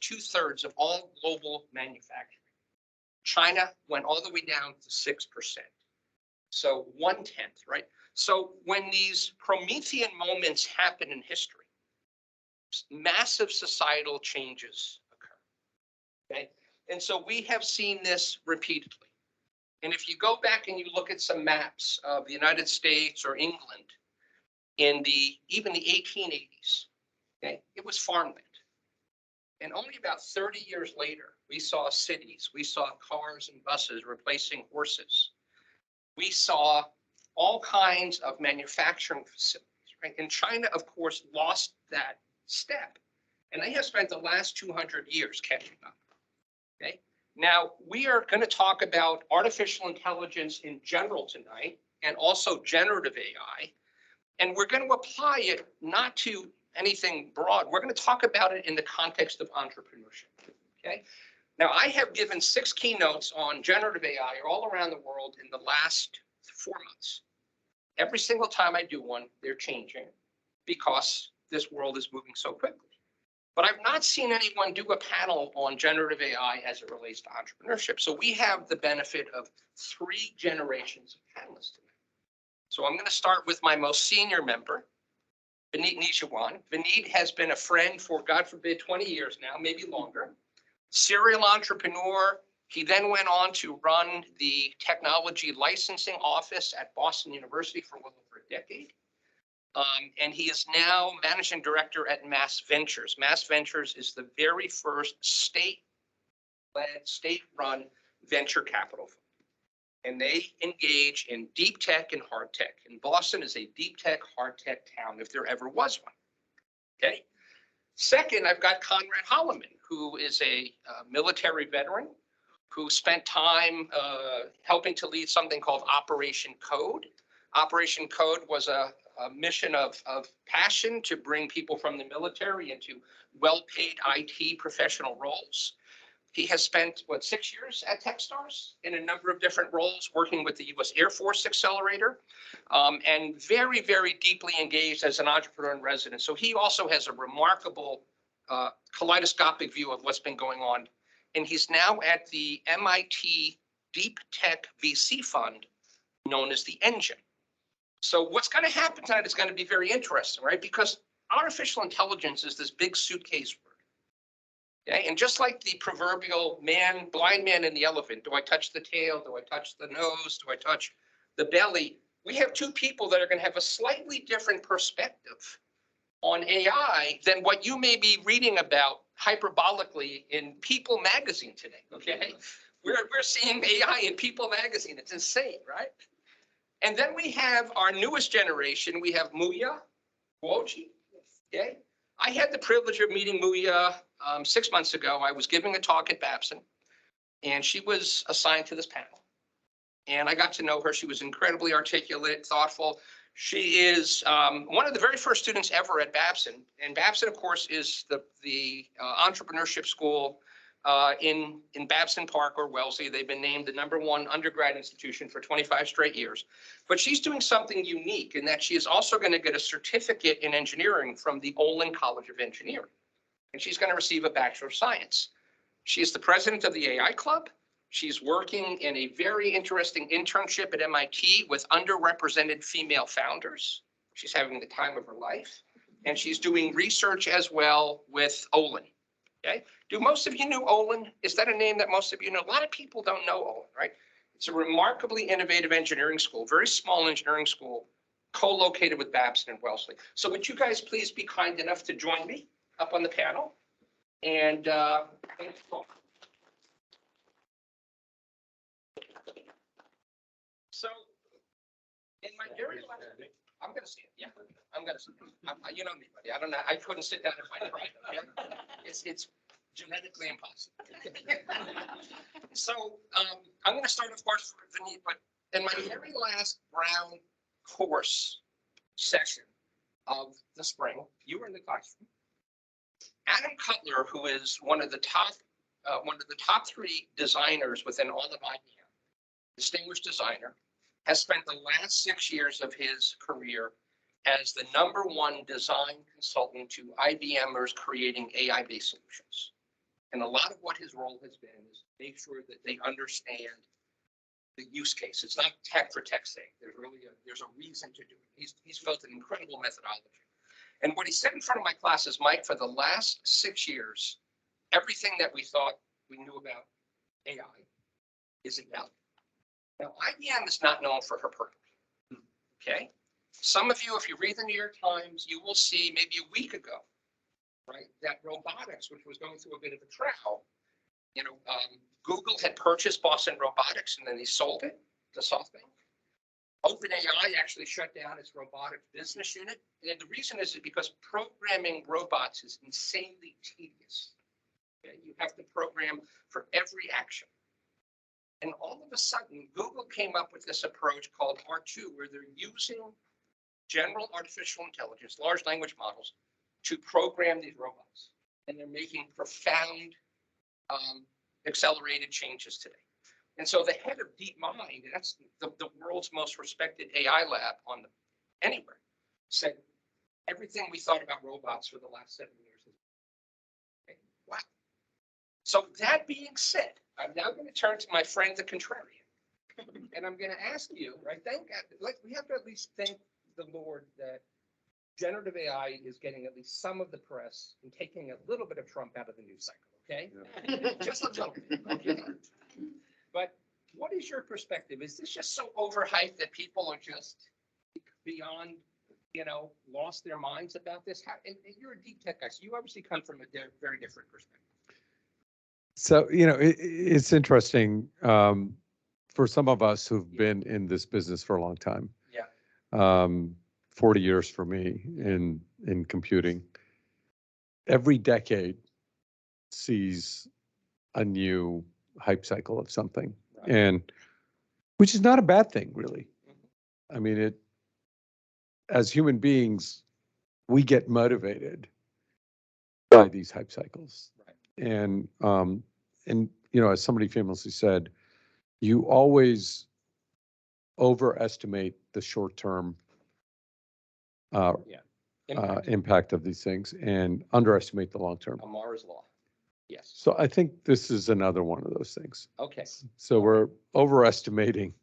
2/3 of all global manufacturing. China went all the way down to 6%. So 1/10, right? So when these Promethean moments happen in history, massive societal changes occur. Okay. And so we have seen this repeatedly. And if you go back and you look at some maps of the United States or England in even the 1880s, okay, it was farmland. And only about 30 years later, we saw cities, we saw cars and buses replacing horses. We saw all kinds of manufacturing facilities, right? And China, of course, lost that step. And they have spent the last 200 years catching up, okay? Now, we are going to talk about artificial intelligence in general tonight, and also generative AI. And we're going to apply it not to anything broad. We're going to talk about it in the context of entrepreneurship, okay? Now, I have given 6 keynotes on generative AI all around the world in the last 4 months. Every single time I do one, they're changing because this world is moving so quickly. But I've not seen anyone do a panel on generative AI as it relates to entrepreneurship. So we have the benefit of 3 generations of panelists tonight. So I'm going to start with my most senior member, Vineet Nijawan. Vineet has been a friend for, God forbid, 20 years now, maybe longer. Serial entrepreneur. He then went on to run the technology licensing office at Boston University for well over a decade. And he is now managing director at Mass Ventures. Mass Ventures is the very first state-led, state-run venture capital fund. And they engage in deep tech and hard tech. And Boston is a deep tech, hard tech town, if there ever was one. Okay. Second, I've got Conrad Holloman, who is a military veteran who spent time helping to lead something called Operation Code. Operation Code was a mission of passion to bring people from the military into well-paid IT professional roles. He has spent, 6 years at Techstars in a number of different roles, working with the U.S. Air Force Accelerator, and very, very deeply engaged as an entrepreneur in residence. So he also has a remarkable kaleidoscopic view of what's been going on. And he's now at the MIT Deep Tech VC Fund, known as the Engine. So what's going to happen tonight is going to be very interesting, right? Because artificial intelligence is this big suitcase word. Okay? And just like the proverbial blind man and the elephant, do I touch the tail? Do I touch the nose? Do I touch the belly? We have 2 people that are going to have a slightly different perspective on AI than what you may be reading about hyperbolically in People magazine today, okay? We're seeing AI in People magazine. It's insane, right? And then we have our newest generation. We have Muya Guoji, okay? I had the privilege of meeting Muya 6 months ago. I was giving a talk at Babson, and she was assigned to this panel. And I got to know her. She was incredibly articulate, thoughtful. She is one of the very first students ever at Babson. And Babson, of course, is the entrepreneurship school in Babson Park or Wellesley. They've been named the #1 undergrad institution for 25 straight years. But she's doing something unique in that she is also going to get a certificate in engineering from the Olin College of Engineering. And she's going to receive a Bachelor of Science. She is the president of the AI Club. She's working in a very interesting internship at MIT with underrepresented female founders. She's having the time of her life. And she's doing research as well with Olin. Okay. Do most of you know Olin? Is that a name that most of you know? A lot of people don't know Olin, right? It's a remarkably innovative engineering school, very small engineering school, co-located with Babson and Wellesley. So would you guys please be kind enough to join me up on the panel? And thanks. So in my very last, I'm going to see it. Yeah, I'm going to see it. You know me, buddy. I don't know. I couldn't sit down and find it right. Okay? It's genetically impossible. So I'm going to start, of course, with Vineet, but in my very last Brown course session of the spring, you were in the classroom. Adam Cutler, who is one of the top 3 designers within all of IBM, distinguished designer, has spent the last 6 years of his career as the #1 design consultant to IBMers creating AI-based solutions. And a lot of what his role has been is to make sure that they understand the use case. It's not tech for tech's sake. There's a reason to do it. He's built an incredible methodology. And what he said in front of my class is, Mike, for the last 6 years, everything that we thought we knew about AI is invalid. Now, IBM is not known for her purpose. Okay. Some of you, if you read the New York Times, you will see maybe a week ago, right, that robotics, which was going through a bit of a drought, Google had purchased Boston Robotics and then they sold it to SoftBank. OpenAI actually shut down its robotics business unit. And the reason is because programming robots is insanely tedious. Okay? You have to program for every action. And all of a sudden, Google came up with this approach called R2, where they're using general artificial intelligence, large language models, to program these robots. And they're making profound accelerated changes today. And so the head of DeepMind, that's the world's most respected AI lab anywhere, said everything we thought about robots for the last 7 years. Okay. Wow. So that being said, I'm now going to turn to my friend, the contrarian. And I'm going to ask you, right, we have to at least thank the Lord that generative AI is getting at least some of the press and taking a little bit of Trump out of the news cycle, okay? Yeah. Just a little bit, okay? But what is your perspective? Is this just so overhyped that people are just beyond, lost their minds about this? And you're a deep tech guy, so you obviously come from a very different perspective. So, it's interesting for some of us who've been in this business for a long time. Yeah. 40 years for me in computing. Every decade sees a new hype cycle of something, right. And which is not a bad thing, really. I mean, as human beings, we get motivated by these hype cycles, right. And as somebody famously said, you always overestimate the short-term impact of these things and underestimate the long-term. Amara's law. Yes. So I think this is another one of those things. Okay. So we're overestimating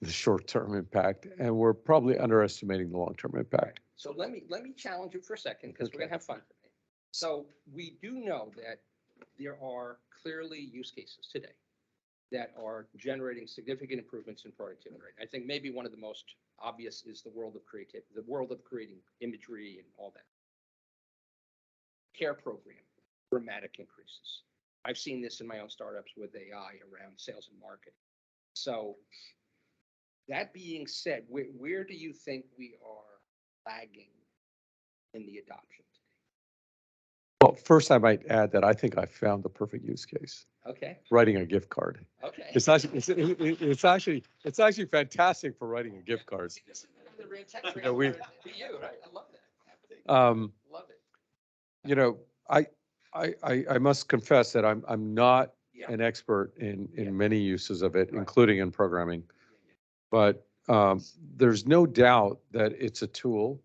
the short-term impact, and we're probably underestimating the long-term impact. So let me challenge you for a second, because we're gonna have fun today. So we do know that there are clearly use cases today that are generating significant improvements in productivity. Right? I think maybe one of the most obvious is the world of creativity, the world of creating imagery and all that. Care program, dramatic increases. I've seen this in my own startups with AI around sales and marketing. So that being said, where do you think we are lagging in the adoption today? Well, first I might add that I think I found the perfect use case. Okay. Writing a gift card. Okay. It's actually fantastic for writing a gift card. See, this is the real tech for you, right? I love that. Love it. I must confess that I'm not an expert in many uses of it, right. Including in programming. But there's no doubt that it's a tool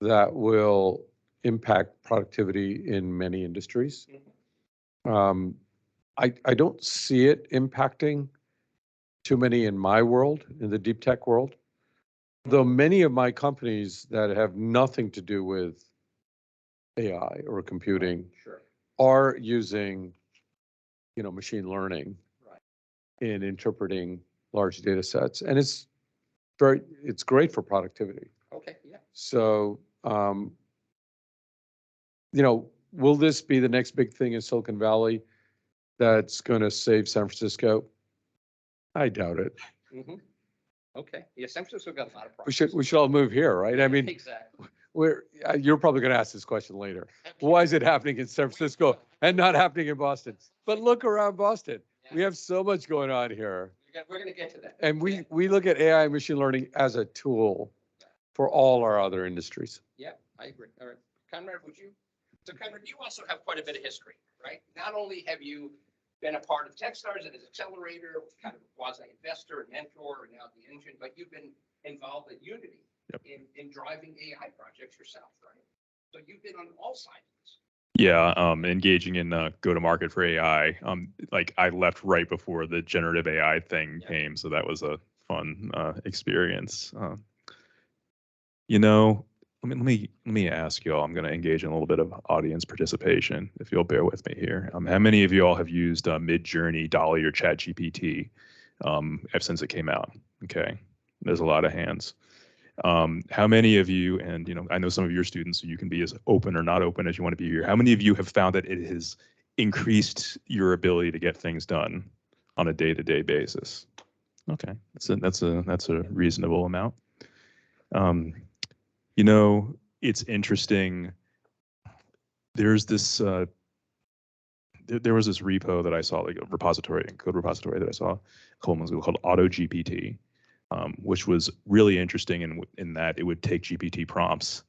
that will impact productivity in many industries. Mm-hmm. I don't see it impacting too many in my world, in the deep tech world, though many of my companies that have nothing to do with AI or computing sure. are using, machine learning, right. In interpreting large data sets, and it's great for productivity. Okay, yeah. So, will this be the next big thing in Silicon Valley that's going to save San Francisco? I doubt it. Mm-hmm. Okay. Yeah, San Francisco got a lot of problems. We should all move here, right? Yeah, I mean, exactly. You're probably going to ask this question later. Why is it happening in San Francisco and not happening in Boston? But look around Boston. Yeah. We have so much going on here. We're going to get to that. And we look at AI and machine learning as a tool for all our other industries. Yeah, I agree. All right. Conrad, Conrad, you also have quite a bit of history, right? Not only have you been a part of Techstars and as accelerator, kind of quasi-investor and mentor, and now the engine, but you've been involved at Unity in driving AI projects yourself, right? So you've been on all sides of this. Yeah, engaging in go-to-market for AI. Like I left right before the generative AI thing came, so that was a fun experience. You know, let me ask y'all. I'm going to engage in a little bit of audience participation, if you'll bear with me here. How many of y'all have used Mid-Journey, Dolly, or ChatGPT ever since it came out? Okay, there's a lot of hands. How many of you, and I know some of your students, so you can be as open or not open as you want to be here. How many of you have found that it has increased your ability to get things done on a day-to-day basis? Okay, that's a reasonable amount. It's interesting. There's this there was this repo that I saw, like a repository, code repository that I saw a couple months ago called AutoGPT, which was really interesting in that it would take GPT prompts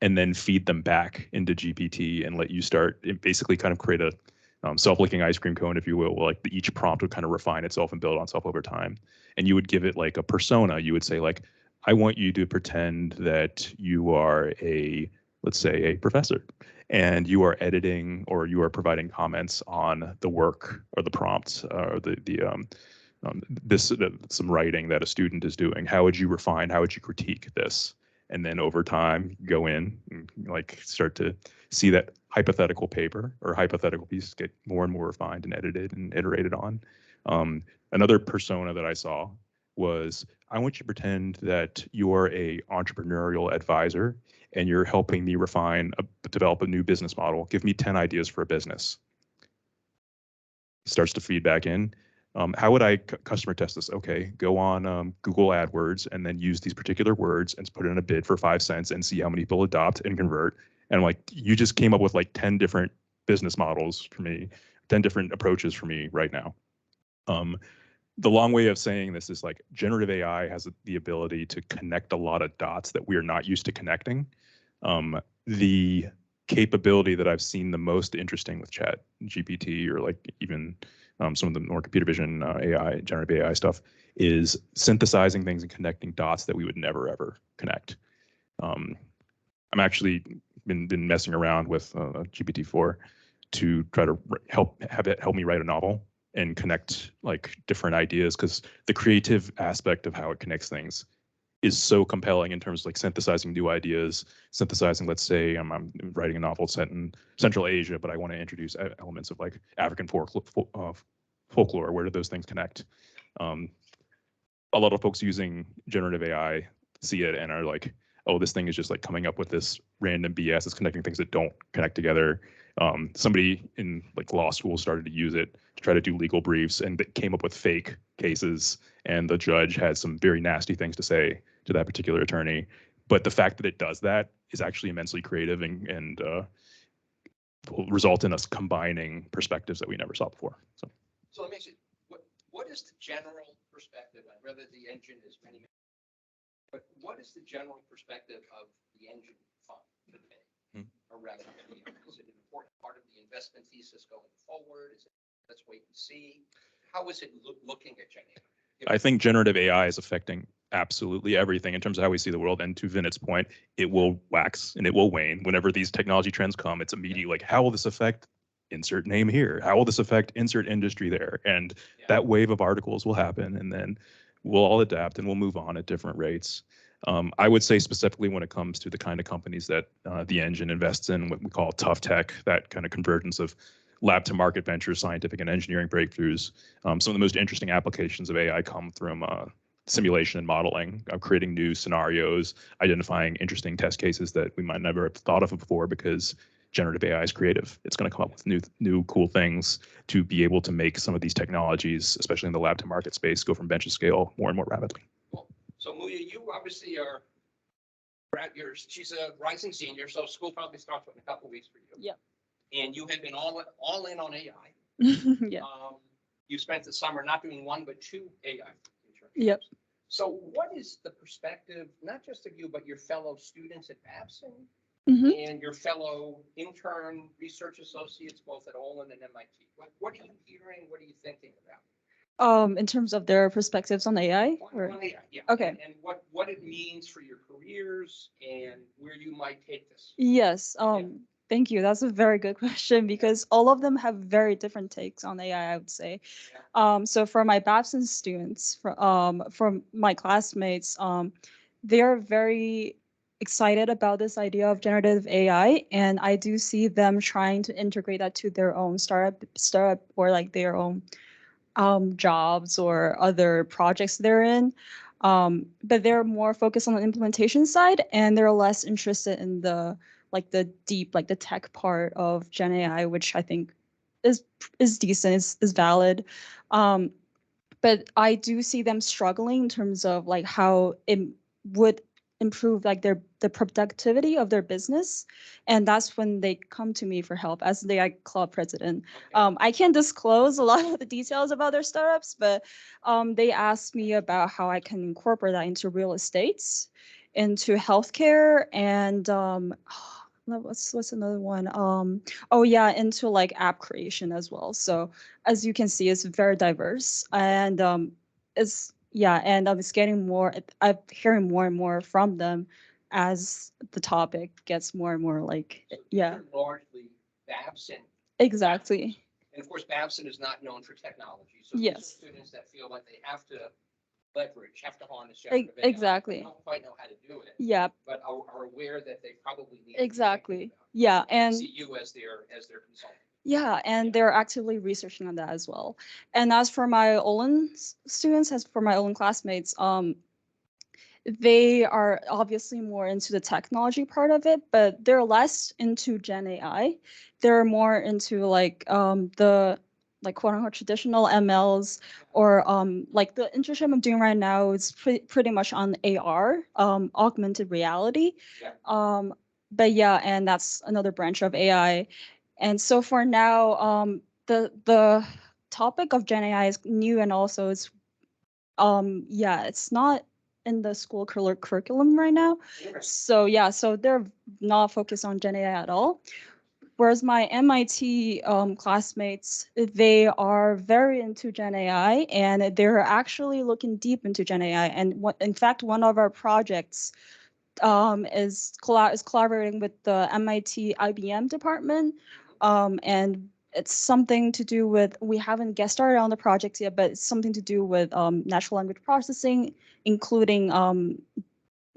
and then feed them back into GPT and let you basically kind of create a self-licking ice cream cone, if you will, where like each prompt would kind of refine itself and build on itself over time. And you would give it like a persona. You would say like, I want you to pretend that you are let's say a professor, and you are editing or you are providing comments on the work or the prompts or some writing that a student is doing. How would you refine? How would you critique this? And then over time, go in and like start to see that hypothetical paper or hypothetical piece get more and more refined and edited and iterated on. Another persona that I saw was, I want you to pretend that you're a entrepreneurial advisor and you're helping me develop a new business model. Give me 10 ideas for a business. Starts to feed back in. How would I customer test this? Okay, go on Google AdWords and then use these particular words and put in a bid for 5 cents and see how many people adopt and convert. And like, you just came up with like 10 different business models for me, 10 different approaches for me right now. The long way of saying this is like generative AI has the ability to connect a lot of dots that we are not used to connecting. The capability that I've seen the most interesting with ChatGPT or like even some of the more computer vision AI, generative AI stuff is synthesizing things and connecting dots that we would never ever connect. I'm actually been messing around with GPT-4 to try to have it help me write a novel and connect like different ideas, because the creative aspect of how it connects things is so compelling in terms of like synthesizing new ideas, synthesizing, let's say I'm writing a novel set in Central Asia, but I want to introduce elements of like African folklore. Where do those things connect? A lot of folks using generative AI see it and are like, oh, this thing is just like coming up with this random BS. It's connecting things that don't connect together. Somebody in like law school started to use it to try to do legal briefs, and it came up with fake cases. And the judge had some very nasty things to say to that particular attorney. But the fact that it does that is actually immensely creative and will result in us combining perspectives that we never saw before. So let me ask you, what is the general perspective? I'd rather the engine is many, but what is the general perspective of the engine fund today around it? Is it an important part of the investment thesis going forward? Is it, let's wait and see? How is it looking at Gen AI? I think generative AI is affecting absolutely everything in terms of how we see the world. And to Vinet's point, it will wax and it will wane. Whenever these technology trends come, it's immediately like, how will this affect insert name here? How will this affect insert industry there? And that wave of articles will happen, and then we'll all adapt and we'll move on at different rates. I would say specifically when it comes to the kind of companies that the engine invests in, what we call tough tech, that kind of convergence of lab to market ventures, scientific and engineering breakthroughs. Some of the most interesting applications of AI come from simulation and modeling, creating new scenarios, identifying interesting test cases that we might never have thought of before, because generative AI is creative. It's going to come up with new cool things to be able to make some of these technologies, especially in the lab to market space, go from bench to scale more and more rapidly. Cool. So Muya, you obviously are, she's a rising senior, so school probably starts in a couple of weeks for you. Yep. And you have been all in on AI. Yeah. You spent the summer not doing one, but 2 AI internships. Yep. So what is the perspective, not just of you, but your fellow students at Babson and your fellow intern research associates, both at Olin and MIT? What are you hearing? What are you thinking about? In terms of their perspectives on AI? Or? On AI, yeah. Okay. And what it means for your careers and where you might take this. Yes. Thank you. That's a very good question because all of them have very different takes on AI, I would say. So for my Babson students, from my classmates, they're very excited about this idea of generative AI, and I do see them trying to integrate that to their own startup or like their own jobs or other projects they're in. But they're more focused on the implementation side, and they're less interested in the like the deep, like the tech part of Gen AI, which I think is decent, is valid. Um, but I do see them struggling in terms of like how it would improve like the productivity of their business, and that's when they come to me for help as the AI club president. I can't disclose a lot of the details about their startups, but they asked me about how I can incorporate that into real estates, into healthcare, and what's another one? Oh yeah, into like app creation as well. So as you can see, it's very diverse, and it's yeah, and it's getting more. I'm hearing more and more from them as the topic gets more and more like So these yeah, are largely Babson. exactly. And of course, Babson is not known for technology. So these are Yes. students that feel like they have to leverage, have to harness. Exactly. They don't quite know how to do it, Yeah, but are aware that they probably need to be exactly. thinking about it. Yeah, and See you as their consultant. yeah, and Yeah. they're actively researching on that as well. And as for my Olin students, as for my Olin classmates, they are obviously more into the technology part of it, but they're less into Gen AI. They're more into like the like quote unquote traditional MLs, or like the internship I'm doing right now is pretty much on AR, augmented reality. Yeah. But yeah, and that's another branch of AI. And so for now, the topic of Gen AI is new, and also it's yeah, it's not in the school curriculum right now. So yeah, so they're not focused on Gen AI at all. Whereas my MIT classmates, they are very into Gen AI, and they're actually looking deep into Gen AI. And in fact, one of our projects is collaborating with the MIT IBM department, and it's something to do with, we haven't get started on the project yet, but it's something to do with natural language processing, including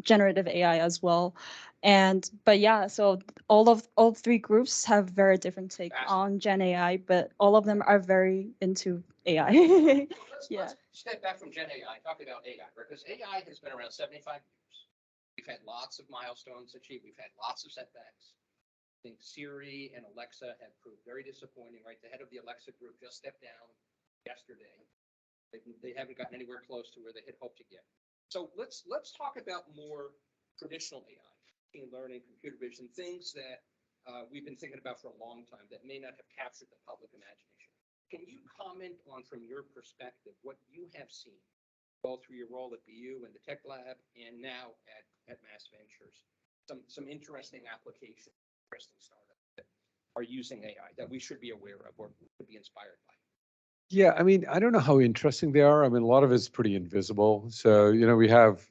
generative AI as well. And but yeah, so all three groups have very different take on Gen AI, but all of them are very into AI. Let's step back from Gen AI, talk about AI, because AI has been around 75 years. We've had lots of milestones achieved. We've had lots of setbacks. I think Siri and Alexa have proved very disappointing, right? The head of the Alexa group just stepped down yesterday. They haven't gotten anywhere close to where they had hoped to get. So let's talk about more traditional AI, machine learning, computer vision, things that we've been thinking about for a long time that may not have captured the public imagination. Can you comment on, from your perspective, what you have seen, both through your role at BU and the Tech Lab, and now at Mass Ventures, some interesting applications, interesting startups that are using AI that we should be aware of or could be inspired by? Yeah, I mean, I don't know how interesting they are. I mean, a lot of it's pretty invisible. So, we have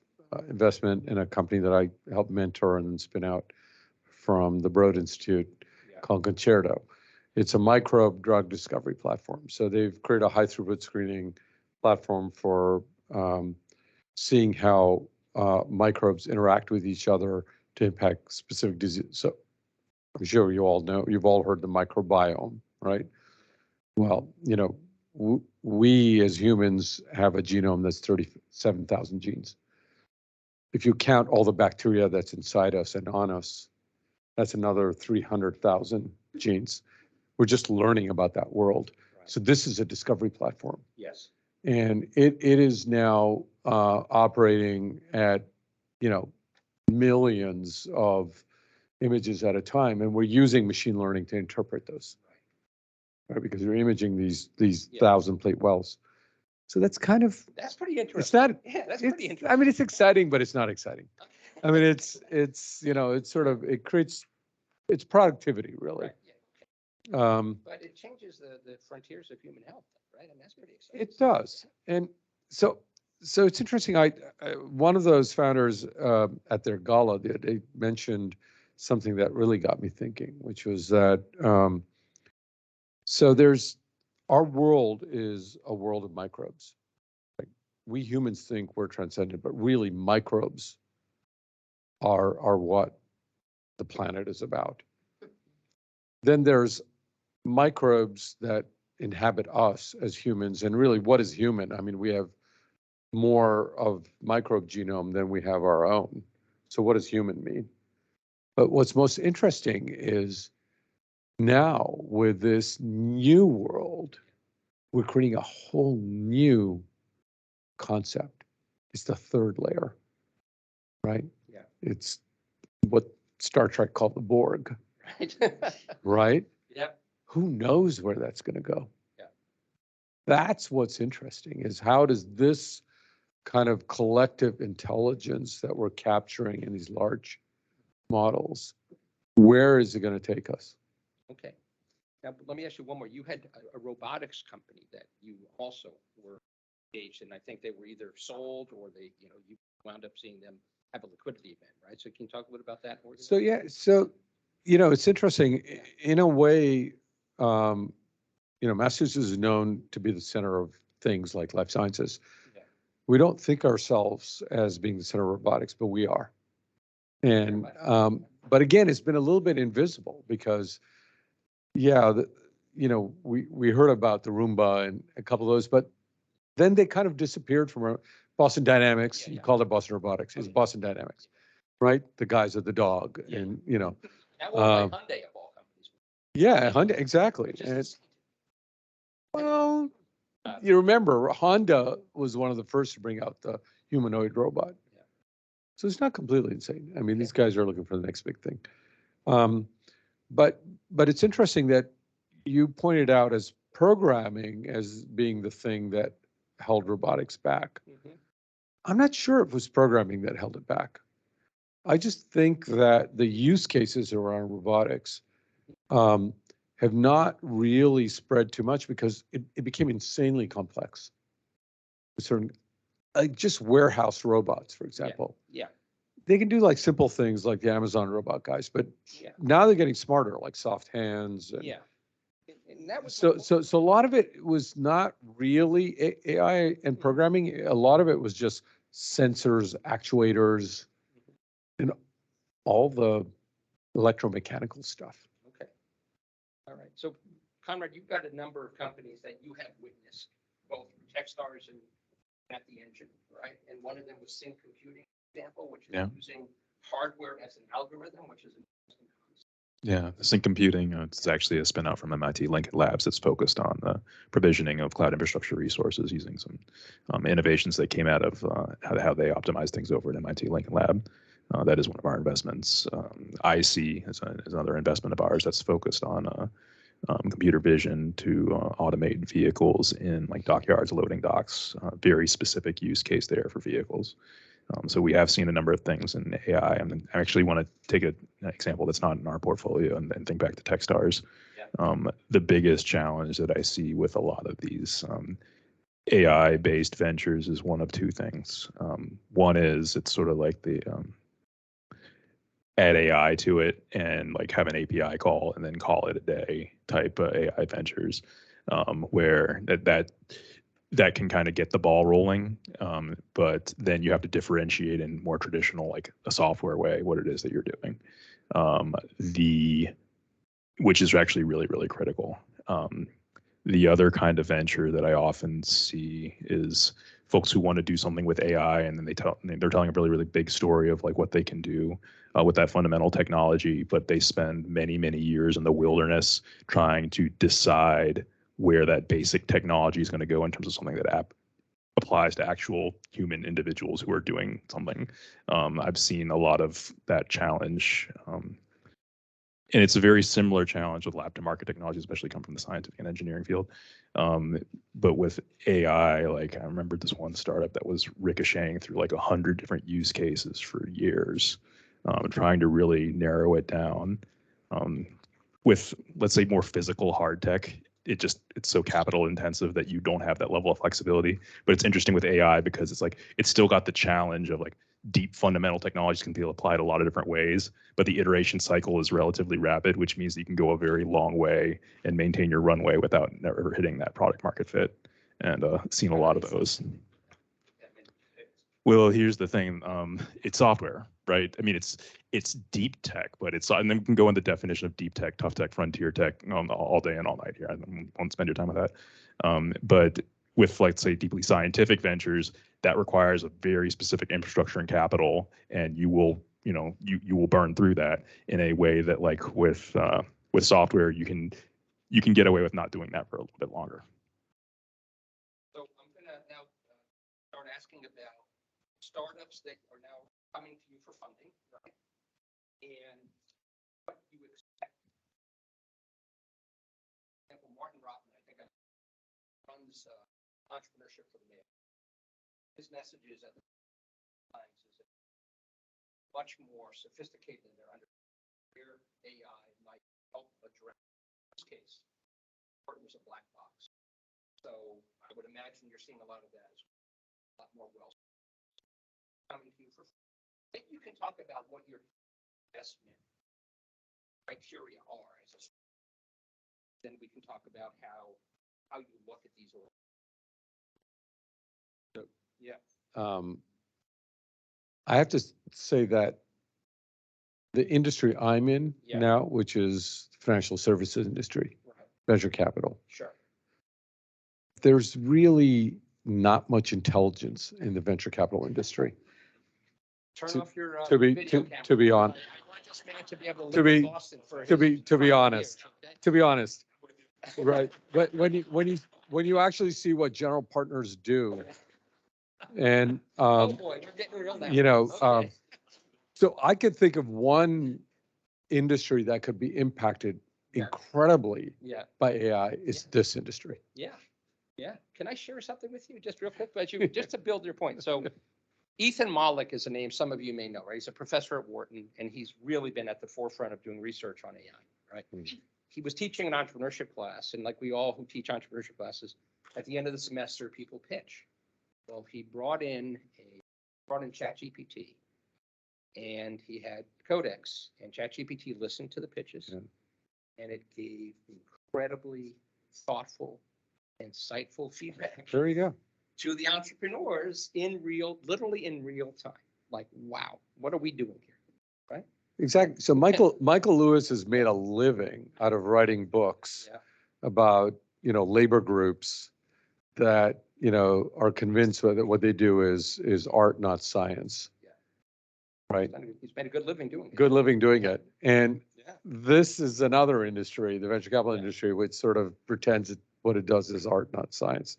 investment in a company that I helped mentor and spin out from the Broad Institute called Concerto. It's a microbe drug discovery platform. So they've created a high throughput screening platform for seeing how microbes interact with each other to impact specific disease. So I'm sure you all know, you've all heard the microbiome, right? Well, we as humans have a genome that's 37,000 genes. If you count all the bacteria that's inside us and on us, that's another 300,000 genes. We're just learning about that world. Right. So this is a discovery platform. Yes. And it is now operating at, millions of images at a time. And we're using machine learning to interpret those. Right? Because you're imaging these Yeah. 1,000 plate wells. So that's kind of, That's pretty interesting. it's not, Yeah, that's pretty it's, interesting. I mean, it's exciting, but it's not exciting. I mean, it's sort of, it creates, it's productivity really. Right, yeah. But it changes the frontiers of human health, right? And that's pretty exciting. It does. And so it's interesting. I one of those founders at their gala, they mentioned something that really got me thinking, which was that, so our world is a world of microbes. Like, we humans think we're transcendent, but really microbes are what the planet is about. Then there's microbes that inhabit us as humans, and really, what is human? I mean, we have more of microbe genome than we have our own. So what does human mean? But what's most interesting is now with this new world, we're creating a whole new concept. It's the third layer, right? Yeah. It's what Star Trek called the Borg, Right. right? Yep. Who knows where that's going to go? Yeah. That's what's interesting, is how does this kind of collective intelligence that we're capturing in these large models, where is it going to take us? Okay. Now, let me ask you one more. You had a robotics company that you also were engaged in. I think they were either sold or they, you wound up seeing them have a liquidity event, right? So can you talk a little about that? So yeah, so it's interesting in a way. Massachusetts is known to be the center of things like life sciences. Yeah. We don't think ourselves as being the center of robotics, but we are. And but again, it's been a little bit invisible because, yeah, we heard about the Roomba and a couple of those, but then they kind of disappeared from Boston Dynamics. Yeah. You called it Boston Robotics. It's Boston Dynamics, right? The guys at the dog, and That was like Hyundai of all companies. Yeah, Hyundai, exactly. And, well, you remember Honda was one of the first to bring out the humanoid robot. Yeah. So it's not completely insane. I mean, these guys are looking for the next big thing. But it's interesting that you pointed out as programming as being the thing that held robotics back. Mhm. I'm not sure it was programming that held it back. I just think that the use cases around robotics have not really spread too much because it became insanely complex. Certain, like just warehouse robots, for example. Yeah. They can do like simple things like the Amazon robot guys, but now they're getting smarter, like soft hands. And, and that was so a lot of it was not really AI and programming. A lot of it was just sensors, actuators, and all the electromechanical stuff. Okay. All right. So, Conrad, you've got a number of companies that you have witnessed, both Techstars and at the engine, right? And one of them was Sync Computing, example, which is using hardware as an algorithm, which is an interesting concept. Yeah, Sync Computing, it's actually a spin out from MIT Lincoln Labs that's focused on the provisioning of cloud infrastructure resources using some innovations that came out of how they optimize things over at MIT Lincoln Lab. That is one of our investments. IC is another investment of ours that's focused on computer vision to automate vehicles in like dockyards, loading docks, very specific use case there for vehicles. So we have seen a number of things in AI. I actually want to take an example that's not in our portfolio and think back to Techstars. The biggest challenge that I see with a lot of these AI-based ventures is one of two things. One is it's sort of like the add AI to it and like have an API call and then call it a day type AI ventures, where that can kind of get the ball rolling, but then you have to differentiate in more traditional, like a software way, what it is that you're doing, which is actually really, really critical. The other kind of venture that I often see is folks who want to do something with AI, and then they're telling a really, really big story of like what they can do with that fundamental technology, but they spend many, many years in the wilderness trying to decide where that basic technology is going to go in terms of something that applies to actual human individuals who are doing something. I've seen a lot of that challenge. And it's a very similar challenge with lab to market technology, especially come from the scientific and engineering field. But with AI, like I remember this one startup that was ricocheting through like 100 different use cases for years, trying to really narrow it down. With, let's say, more physical hard tech, it's so capital intensive that you don't have that level of flexibility. But it's interesting with AI because it's like, it's still got the challenge of like, deep fundamental technologies can be applied a lot of different ways, but the iteration cycle is relatively rapid, which means that you can go a very long way and maintain your runway without never hitting that product market fit. And seen a lot of those. Well, here's the thing. It's software, right? I mean, it's deep tech, but and then we can go into the definition of deep tech, tough tech, frontier tech all day and all night here. I won't spend your time with that. But with, like, say, deeply scientific ventures, that requires a very specific infrastructure and capital, and you will burn through that in a way that, like, with software, you can get away with not doing that for a little bit longer. So I'm gonna now start asking about startups that are now coming to you for funding, right? And what you expect. For example, Martin Rothman, I think, runs entrepreneurship for the Mail. His message is at the times is much more sophisticated than they're under. Where AI might help address this case. It was a black box. So I would imagine you're seeing a lot of that as well. A lot more well coming to you for. I think you can talk about what your investment criteria are as a. Then we can talk about how you look at these. Yeah. I have to say that the industry I'm in now, which is financial services industry, venture capital. Sure. There's really not much intelligence in the venture capital industry. Turn off your to be video to, camera. to be on I want this man to be able to live in be Boston for to be his to be 5 honest years, okay? to be honest, right? But when you actually see what general partners do, and Oh boy, we're getting real now. Okay. so I could think of one industry that could be impacted incredibly by AI is this industry. Yeah. Can I share something with you just real quick? But just to build your point. So Ethan Mollick is a name some of you may know, right? He's a professor at Wharton, and he's really been at the forefront of doing research on AI, right? Mm-hmm. He was teaching an entrepreneurship class, and like we all who teach entrepreneurship classes, at the end of the semester, people pitch. Well, he brought in ChatGPT, and he had Codex, and ChatGPT listened to the pitches, and it gave incredibly thoughtful, insightful feedback. There you go. To the entrepreneurs literally in real time. Like, wow, what are we doing here? Right? Exactly. So Michael Lewis has made a living out of writing books about, labor groups that, are convinced that what they do is art, not science. Yeah. Right. He's made a good living doing it. Good living doing it. And this is another industry, the venture capital industry, which sort of pretends that what it does is art, not science.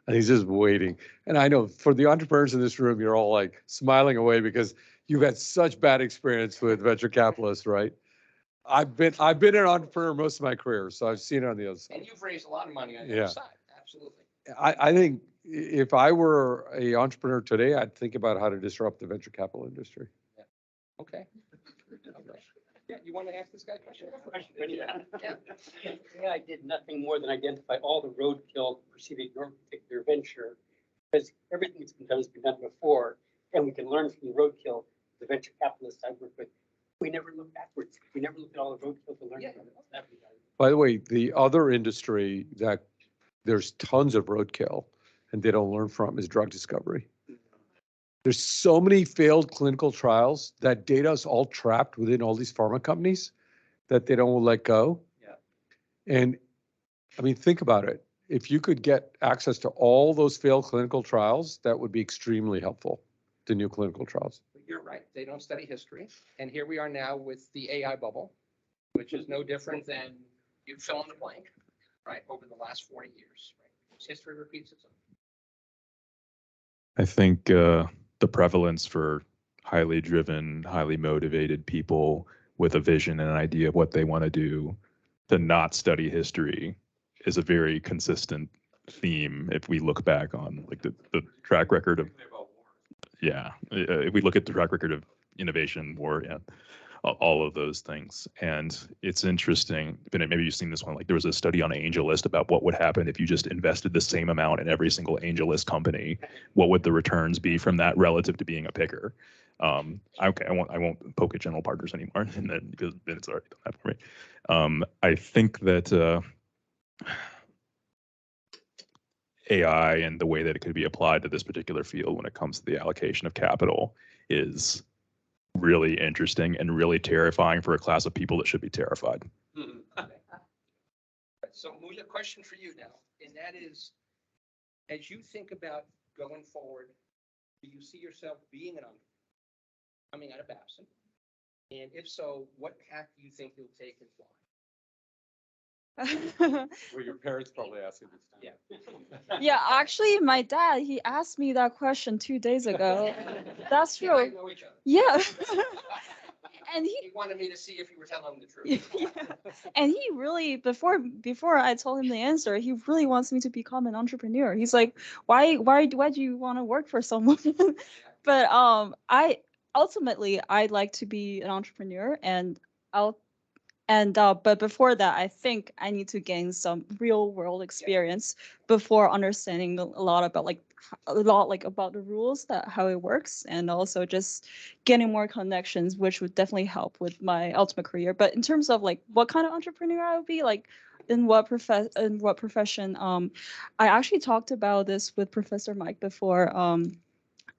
And he's just waiting. And I know for the entrepreneurs in this room, you're all like smiling away because you've had such bad experience with venture capitalists, right? I've been an entrepreneur most of my career, so I've seen it on the other side. And you've raised a lot of money on the other side. Absolutely. I think if I were an entrepreneur today, I'd think about how to disrupt the venture capital industry. Yeah. Okay. Yeah, you want to ask this guy a question? I did nothing more than identify all the roadkill preceding your particular venture, because everything that's been done has been done before, and we can learn from the roadkill. The venture capitalists I work with, we never look backwards. We never look at all the roadkill to learn from it. By the way, the other industry that there's tons of roadkill and they don't learn from is drug discovery. There's so many failed clinical trials. That data is all trapped within all these pharma companies that they don't let go. Yeah. And I mean, think about it. If you could get access to all those failed clinical trials, that would be extremely helpful to new clinical trials. You're right. They don't study history. And here we are now with the AI bubble, which is no different than you fill in the blank, right, over the last 40 years. Right? History repeats itself. I think the prevalence for highly driven, highly motivated people with a vision and an idea of what they want to do to not study history is a very consistent theme if we look back on like the track record of if we look at the track record of innovation, war, all of those things. And it's interesting, but maybe you've seen this one, like there was a study on AngelList about what would happen if you just invested the same amount in every single AngelList company. What would the returns be from that relative to being a picker? Okay, I won't poke at general partners anymore, and then because it's already done that for me. I think that AI and the way that it could be applied to this particular field when it comes to the allocation of capital is really interesting and really terrifying for a class of people that should be terrified. So Mulia, question for you now, and that is, as you think about going forward, do you see yourself being an entrepreneur coming out of Babson? And if so, what path do you think you'll take and why? Well, your parents probably asked you this time. Yeah. Yeah, actually, my dad, he asked me that question 2 days ago. That's You and I true. know each other. Yeah. And He wanted me to see if you were telling him the truth. yeah. And he really, before I told him the answer, he really wants me to become an entrepreneur. He's like, why do you want to work for someone? But I'd like to be an entrepreneur, and but before that, I think I need to gain some real world experience before understanding a lot about about the rules, that how it works, and also just getting more connections, which would definitely help with my ultimate career. But in terms of like what kind of entrepreneur I would be, like in what profession, I actually talked about this with Professor Mike before.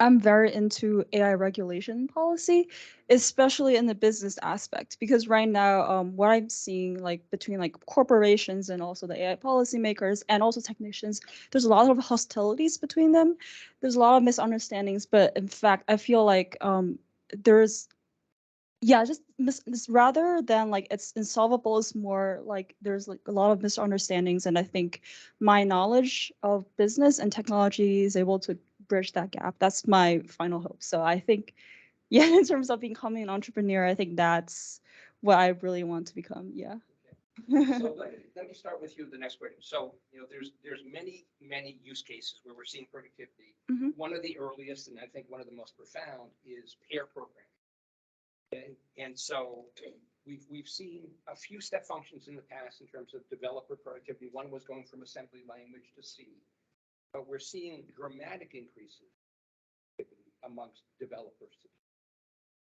I'm very into AI regulation policy, especially in the business aspect, because right now, what I'm seeing like between like corporations and also the AI policymakers and also technicians, there's a lot of hostilities between them. There's a lot of misunderstandings, but in fact, I feel like there's just rather than like it's insolvable, is more like there's like a lot of misunderstandings, and I think my knowledge of business and technology is able to bridge that gap. That's my final hope. So I think, yeah, in terms of becoming an entrepreneur, I think that's what I really want to become. Yeah. So let me start with you, the next question. So, there's many use cases where we're seeing productivity. Mhm. One of the earliest, and I think one of the most profound, is pair programming. And so we've seen a few step functions in the past in terms of developer productivity. One was going from assembly language to C, but we're seeing dramatic increases amongst developers.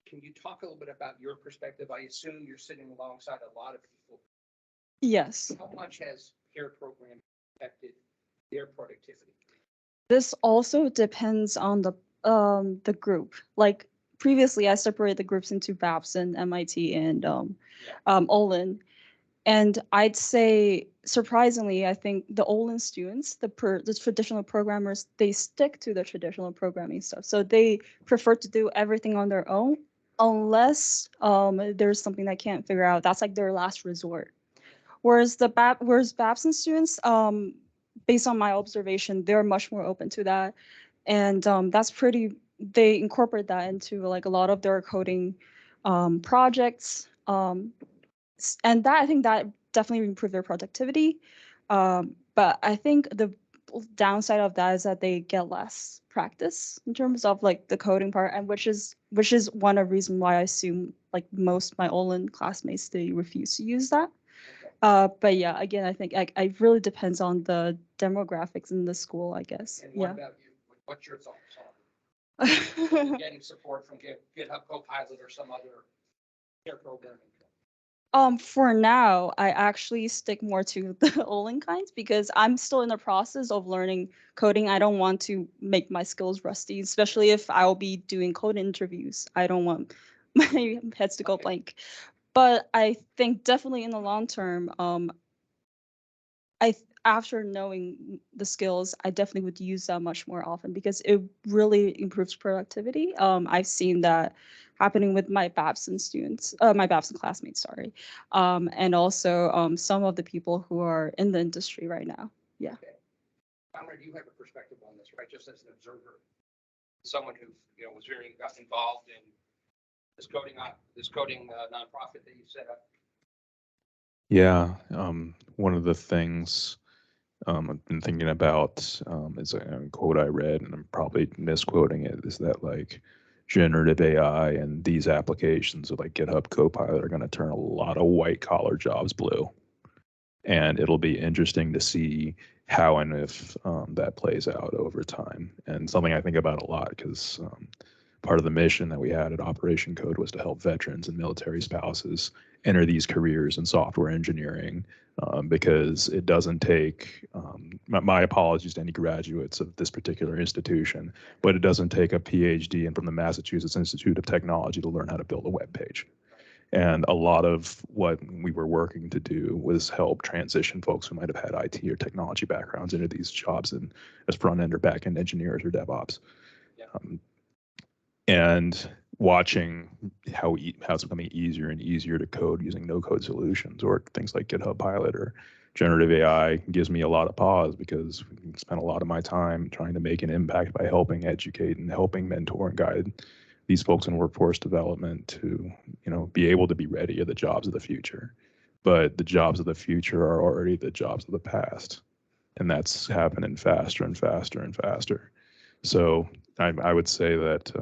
Can you talk a little bit about your perspective? I assume you're sitting alongside a lot of people. Yes. How much has pair programming affected their productivity? This also depends on the group. Like previously, I separated the groups into Babson, MIT, and Olin. And I'd say, surprisingly, I think the Olin students, the traditional programmers, they stick to the traditional programming stuff. So they prefer to do everything on their own, unless there's something they can't figure out. That's like their last resort. Whereas Babson students, based on my observation, they're much more open to that, and they incorporate that into like a lot of their coding projects. And that, I think that definitely improved their productivity. But I think the downside of that is that they get less practice in terms of like the coding part, and which is one of the reasons why I assume like most of my Olin classmates, they refuse to use that. But yeah, again, I think it really depends on the demographics in the school, I guess. And what about you? What's your thoughts on getting support from GitHub Copilot or some other pair programming? For now, I actually stick more to the Olin kinds because I'm still in the process of learning coding. I don't want to make my skills rusty, especially if I'll be doing code interviews. I don't want my heads to go blank. But I think definitely in the long term, after knowing the skills, I definitely would use that much more often because it really improves productivity. I've seen that happening with my Babson students, my Babson classmates, sorry, and also some of the people who are in the industry right now. Yeah. Okay. Conrad, you have a perspective on this, right? Just as an observer, someone who was got involved in this coding nonprofit that you set up. Yeah, one of the things I've been thinking about is a quote I read, and I'm probably misquoting it, is that like generative AI and these applications of like GitHub Copilot are going to turn a lot of white collar jobs blue. And it'll be interesting to see how and if that plays out over time. And something I think about a lot because part of the mission that we had at Operation Code was to help veterans and military spouses enter these careers in software engineering because it doesn't take, my apologies to any graduates of this particular institution, but it doesn't take a PhD and from the Massachusetts Institute of Technology to learn how to build a web page. And a lot of what we were working to do was help transition folks who might have had IT or technology backgrounds into these jobs and as front end or back end engineers or DevOps. Yeah. And watching how it's becoming easier and easier to code using no-code solutions or things like GitHub Pilot or generative AI gives me a lot of pause because we spend a lot of my time trying to make an impact by helping educate and helping mentor and guide these folks in workforce development to, be able to be ready at the jobs of the future. But the jobs of the future are already the jobs of the past. And that's happening faster and faster and faster. So I would say that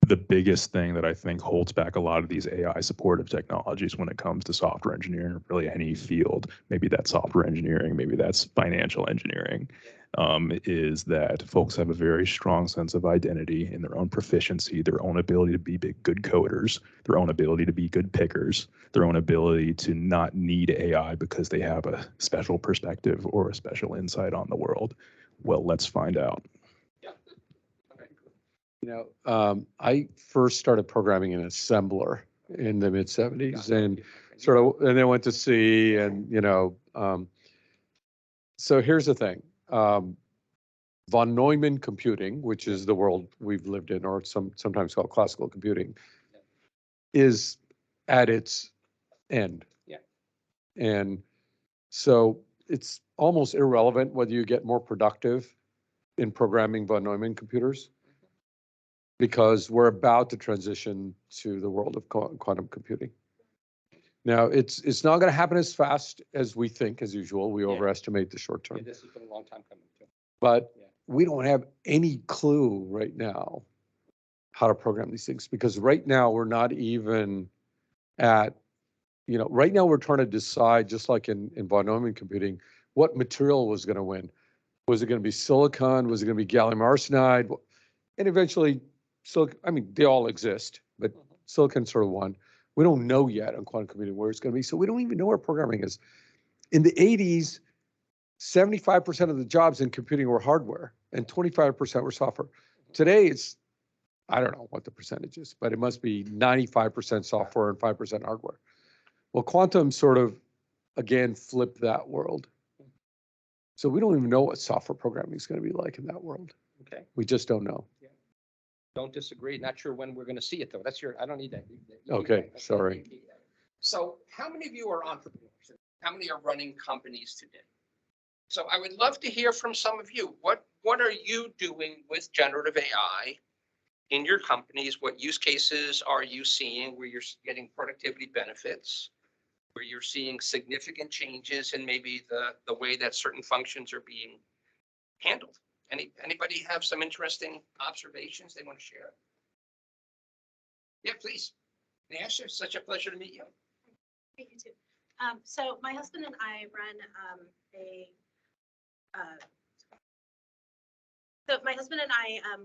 the biggest thing that I think holds back a lot of these AI supportive technologies when it comes to software engineering, or really any field, maybe that's software engineering, maybe that's financial engineering, is that folks have a very strong sense of identity in their own proficiency, their own ability to be good coders, their own ability to be good pickers, their own ability to not need AI because they have a special perspective or a special insight on the world. Well, let's find out. I first started programming in assembler in the mid 70s and then went to C and, so here's the thing. Von Neumann computing, which is the world we've lived in, or sometimes called classical computing, is at its end. Yeah. And so it's almost irrelevant whether you get more productive in programming von Neumann computers, because we're about to transition to the world of quantum computing. Now, it's not going to happen as fast as we think, as usual. We overestimate the short term. Yeah, this has been a long time coming too. But we don't have any clue right now how to program these things, because right now we're not even at, right now we're trying to decide, just like in von Neumann computing, what material was going to win. Was it going to be silicon? Was it going to be gallium arsenide? And eventually, silicon, they all exist, but silicon sort of won. We don't know yet on quantum computing where it's going to be, so we don't even know where programming is. In the 80s, 75% of the jobs in computing were hardware and 25% were software. Today, I don't know what the percentage is, but it must be 95% software and 5% hardware. Well, quantum sort of, again, flipped that world. So we don't even know what software programming is going to be like in that world. Okay. We just don't know. Yeah. Don't disagree. Not sure when we're going to see it, though. I don't need that. Okay, sorry. So how many of you are entrepreneurs? How many are running companies today? So I would love to hear from some of you. What are you doing with generative AI in your companies? What use cases are you seeing where you're getting productivity benefits, where you're seeing significant changes in maybe the way that certain functions are being handled? Anybody have some interesting observations they want to share? Yeah, please. Nash, it's such a pleasure to meet you. Thank you too. So my husband and I run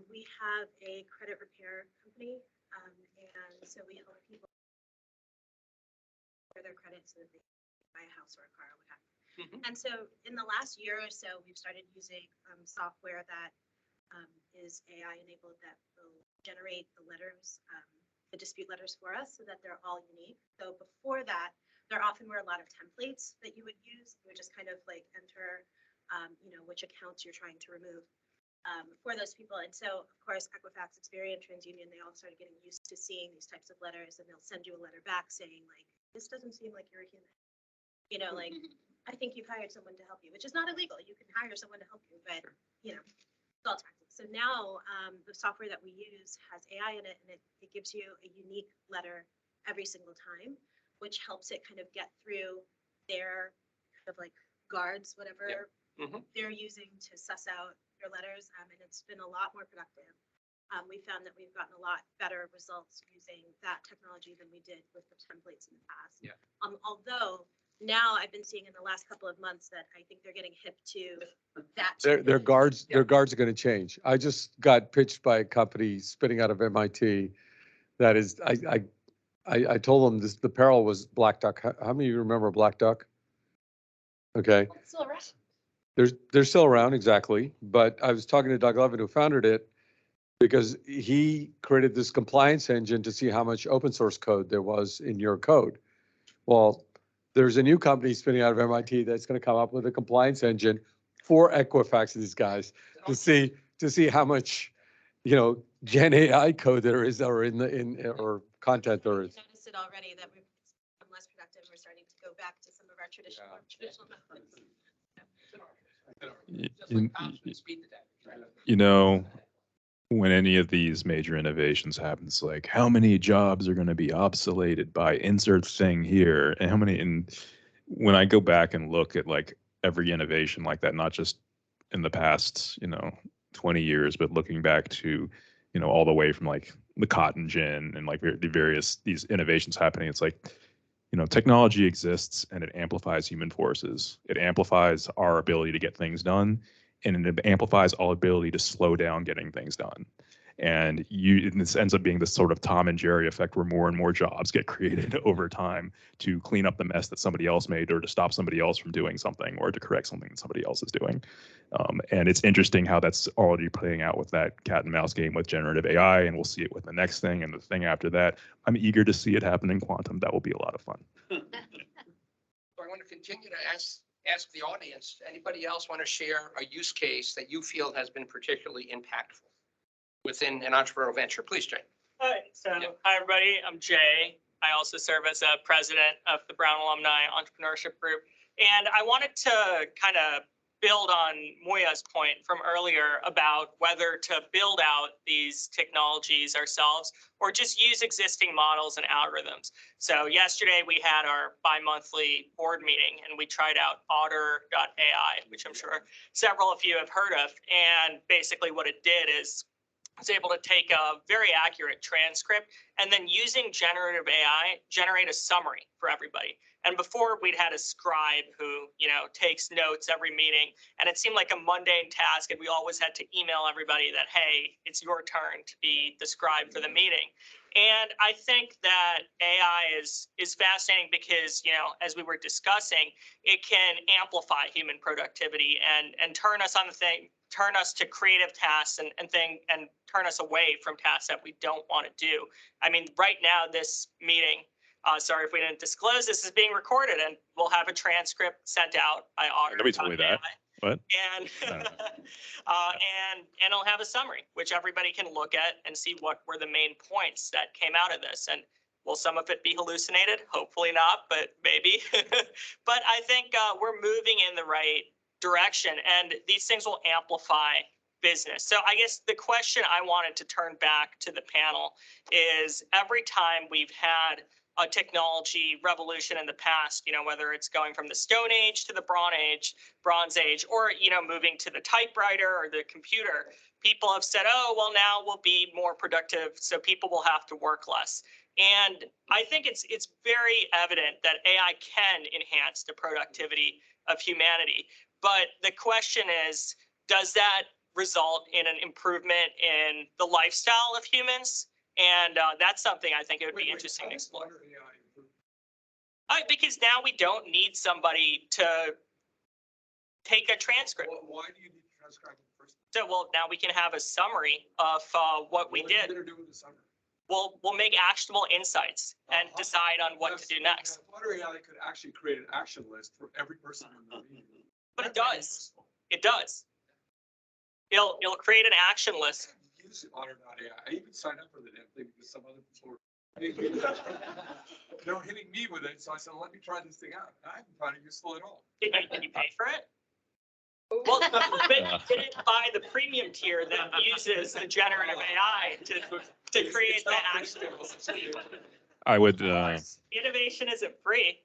we have a credit repair company, and so we help people for their credit so that they can buy a house or a car or what have you. And so in the last year or so, we've started using software that is AI enabled that will generate the letters, the dispute letters for us so that they're all unique. So before that, there often were a lot of templates that you would use. You would just kind of like enter, which accounts you're trying to remove for those people. And so, of course, Equifax, Experian, TransUnion, they all started getting used to seeing these types of letters, and they'll send you a letter back saying like, this doesn't seem like you're a human. Like, I think you've hired someone to help you, which is not illegal. You can hire someone to help you, but, it's all taxes. So now the software that we use has AI in it, and it gives you a unique letter every single time, which helps it kind of get through their kind of like guards, whatever they're using to suss out your letters. And it's been a lot more productive we found that we've gotten a lot better results using that technology than we did with the templates in the past. Yeah. Although now I've been seeing in the last couple of months that I think they're getting hip to that. Their guards, Yeah. their guards are going to change. I just got pitched by a company spinning out of MIT. That is, I told them this, the peril was Black Duck. How many of you remember Black Duck? Okay. Still around. They're still around, exactly. But I was talking to Doug Levin, who founded it, because he created this compliance engine to see how much open source code there was in your code. Well, there's a new company spinning out of MIT that's going to come up with a compliance engine for Equifax, these guys, to see how much, Gen AI code there is, or or content there is. I've noticed it already that we're less productive. We're starting to go back to some of our traditional methods. Just like cops and speed detectors. You know, when any of these major innovations happens, like how many jobs are going to be obsoleted by insert thing here, and how many, and when I go back and look at like every innovation like that, not just in the past, 20 years, but looking back to, all the way from like the cotton gin and like the various, these innovations happening, it's like, technology exists and it amplifies human forces. It amplifies our ability to get things done, and it amplifies our ability to slow down getting things done. And this ends up being this sort of Tom and Jerry effect where more and more jobs get created over time to clean up the mess that somebody else made, or to stop somebody else from doing something, or to correct something that somebody else is doing. And it's interesting how that's already playing out with that cat and mouse game with generative AI, and we'll see it with the next thing and the thing after that. I'm eager to see it happen in quantum. That will be a lot of fun. So I want to continue to ask the audience, anybody else want to share a use case that you feel has been particularly impactful within an entrepreneurial venture? Please, Jay. Hi, Yeah. hi everybody, I'm Jay. I also serve as a president of the Brown Alumni Entrepreneurship Group. And I wanted to kind of build on Moya's point from earlier about whether to build out these technologies ourselves or just use existing models and algorithms. So yesterday we had our bi-monthly board meeting and we tried out Otter.ai, which I'm sure several of you have heard of. And basically what it did is was able to take a very accurate transcript and then using generative AI, generate a summary for everybody. And before we'd had a scribe who, takes notes every meeting, and it seemed like a mundane task, and we always had to email everybody that, hey, it's your turn to be the scribe for the meeting. And I think that AI is fascinating because, as we were discussing, it can amplify human productivity and turn us on the thing, turn us to creative tasks and turn us away from tasks that we don't want to do. I mean, right now, this meeting, sorry if we didn't disclose, this is being recorded and we'll have a transcript sent out by Otter. Nobody told me that. What? And and it'll have a summary, which everybody can look at and see what were the main points that came out of this. And will some of it be hallucinated? Hopefully not, but maybe. But I think we're moving in the right direction, and these things will amplify business. So I guess the question I wanted to turn back to the panel is, every time we've had a technology revolution in the past, whether it's going from the Stone Age to the Bronze Age, or, moving to the typewriter or the computer, people have said, oh, well, now we'll be more productive, so people will have to work less. And I think it's very evident that AI can enhance the productivity of humanity. But the question is, does that result in an improvement in the lifestyle of humans? And that's something I think it would be interesting to explore. Because now we don't need somebody to take a transcript. Well, why do you need to transcribe it first? So, well, now we can have a summary of what we did. What are you going to do with the summary? We'll make actionable insights and decide on what to do next. Flutter AI could actually create an action list for every person in the meeting. But it does. It does. It'll create an action list. Use Otter.ai. I even signed up for the damn thing because some other people were hitting me with it. So I said, let me try this thing out. I haven't found it useful at all. Did you pay for it? Well, but didn't buy the premium tier that uses the generative AI to create that action. I would. Innovation isn't free.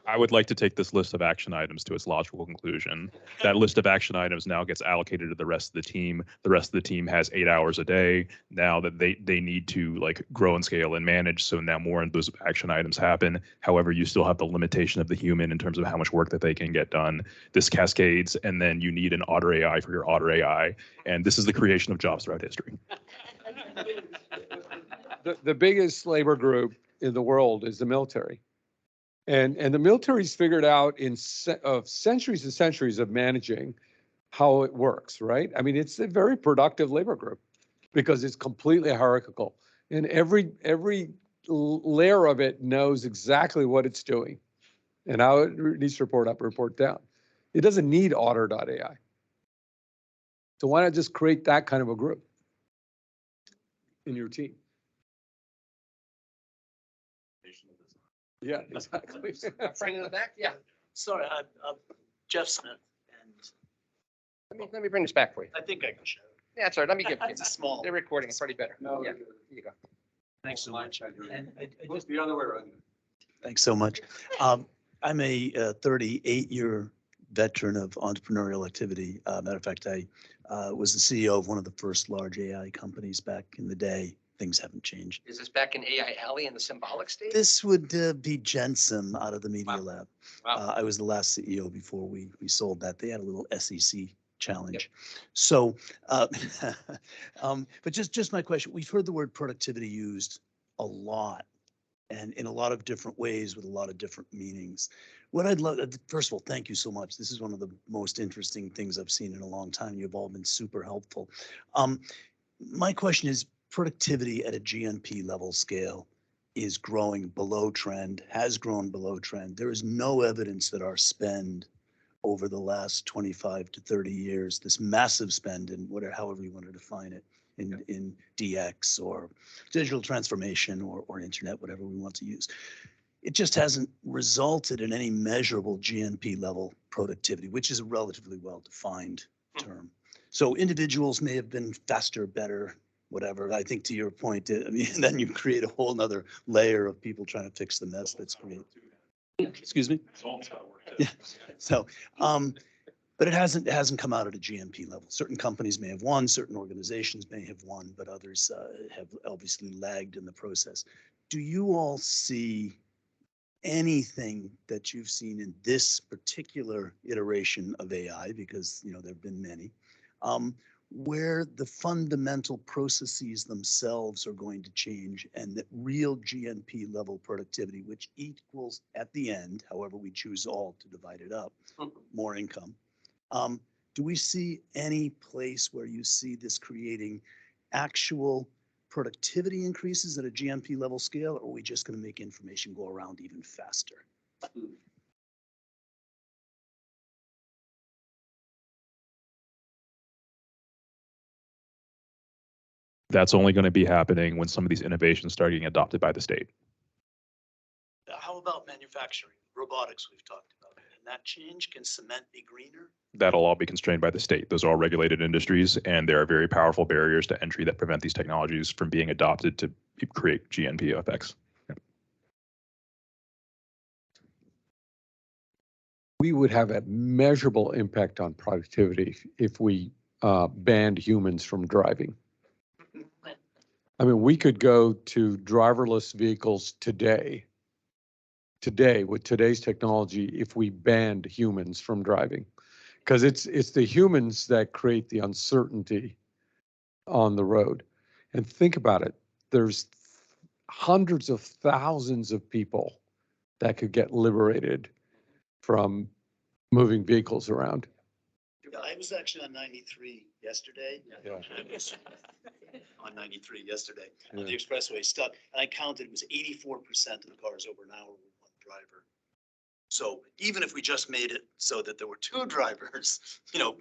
I would like to take this list of action items to its logical conclusion. That list of action items now gets allocated to the rest of the team. The rest of the team has 8 hours a day now that they need to like grow and scale and manage. So now more of those action items happen. However, you still have the limitation of the human in terms of how much work that they can get done. This cascades, and then you need an otter AI for your otter AI. And this is the creation of jobs throughout history. The biggest labor group in the world is the military. And the military's figured out of centuries and centuries of managing how it works, right? I mean, it's a very productive labor group because it's completely hierarchical. And every layer of it knows exactly what it's doing and how it needs to report up, report down. It doesn't need otter.ai. So why not just create that kind of a group in your team? Yeah, exactly. Friend in the back, yeah. Sorry, I'm Jeff Smith, and Let me bring this back for you. I think I can show. Yeah, sorry, let me give it It's to a you. small. They're recording, it's probably better. No, Yeah, you're good. here you go. Thanks so much. And I just, The other way around. thanks so much. I'm a 38-year veteran of entrepreneurial activity. Matter of fact, I was the CEO of one of the first large AI companies back in the day. Things haven't changed. Is this back in AI Alley in the symbolic stage? This would be Jensen out of the Media Wow. Lab. Wow. I was the last CEO before we sold that. They had a little SEC challenge. So, but just my question, we've heard the word productivity used a lot and in a lot of different ways with a lot of different meanings. What I'd love, first of all, thank you so much. This is one of the most interesting things I've seen in a long time. You've all been super helpful. My question is, productivity at a GNP level scale is growing below trend, has grown below trend. There is no evidence that our spend over the last 25 to 30 years, this massive spend in whatever, however you want to define it, in DX or digital transformation or internet, whatever we want to use. It just hasn't resulted in any measurable GNP level productivity, which is a relatively well-defined term. So individuals may have been faster, better, whatever. I think to your point, I mean, then you create a whole nother layer of people trying to fix the mess that's created. Excuse me? Yeah. So, but it hasn't come out at a GNP level. Certain companies may have won, certain organizations may have won, but others have obviously lagged in the process. Do you all see anything that you've seen in this particular iteration of AI, because there have been many, where the fundamental processes themselves are going to change and that real GNP level productivity, which equals at the end, however we choose all to divide it up, more income. Do we see any place where you see this creating actual productivity increases at a GNP level scale, or are we just going to make information go around even faster? That's only going to be happening when some of these innovations start getting adopted by the state. How about manufacturing, robotics we've talked about? Can that change? Can cement be greener? That'll all be constrained by the state. Those are all regulated industries, and there are very powerful barriers to entry that prevent these technologies from being adopted to create GNP effects. We would have a measurable impact on productivity if we banned humans from driving. I mean, we could go to driverless vehicles today with today's technology if we banned humans from driving, because it's the humans that create the uncertainty on the road. And think about it, there's hundreds of thousands of people that could get liberated from moving vehicles around. I was actually on 93 yesterday. Yeah. On 93 yesterday, Yeah. on the expressway stuck, and I counted, it was 84% of the cars over an hour with one driver. So even if we just made it so that there were two drivers,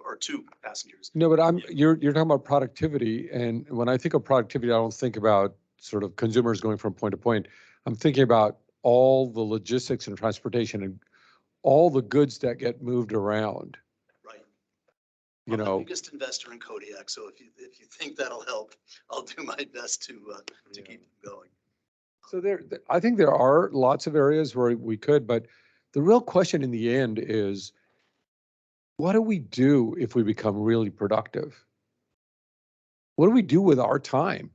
or two passengers. No, but you're talking about productivity, and when I think of productivity, I don't think about sort of consumers going from point to point. I'm thinking about all the logistics and transportation and all the goods that get moved around. Right. You I'm know, the biggest investor in Kodiak, so if you think that'll help, I'll do my best to keep them going. So I think there are lots of areas where we could, but the real question in the end is, what do we do if we become really productive? What do we do with our time?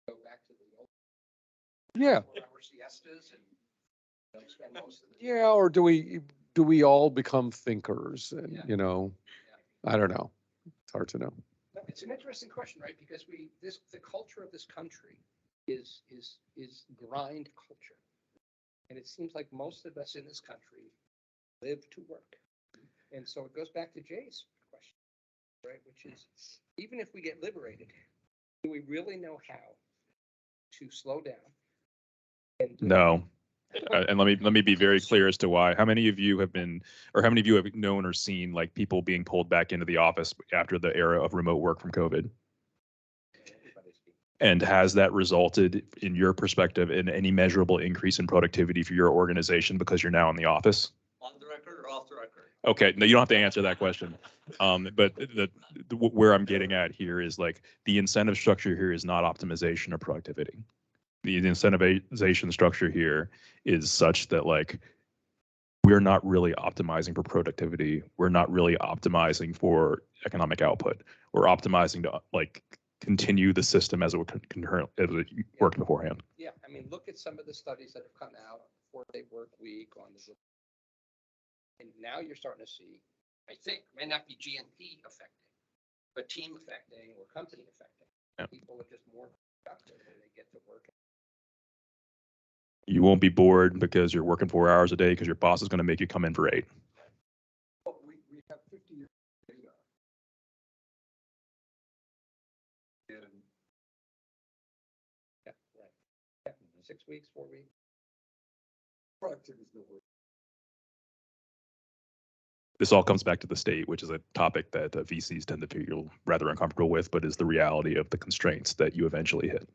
Go back to the old Yeah, 4-hour siestas and spend most of the. yeah, or do we all become thinkers? And, Yeah. I don't know. It's hard to know. No, it's an interesting question, right? Because the culture of this country is grind culture. And it seems like most of us in this country live to work. And so it goes back to Jay's question, right? Which is, even if we get liberated, do we really know how to slow down? And, No. And let me be very clear as to why. How many of you have been, or how many of you have known or seen like people being pulled back into the office after the era of remote work from COVID? And has that resulted, in your perspective, in any measurable increase in productivity for your organization because you're now in the office? On the record or off the record? Okay, no, you don't have to answer that question. But where I'm getting at here is like the incentive structure here is not optimization of productivity. The incentivization structure here is such that like we're not really optimizing for productivity. We're not really optimizing for economic output. We're optimizing to like continue the system as it worked beforehand. yeah, I mean, look at some of the studies that have come out, 4-day work week on the. And now you're starting to see, I think, may not be GNP affecting, but team affecting or company affecting. Yeah. People are just more productive when they get to work. You won't be bored because you're working 4 hours a day because your boss is going to make you come in for 8. Well, we have 50 years of data. Yeah, right. Yeah, 6 weeks, 4 weeks. Productivity is the word. This all comes back to the state, which is a topic that VCs tend to feel rather uncomfortable with, but is the reality of the constraints that you eventually hit.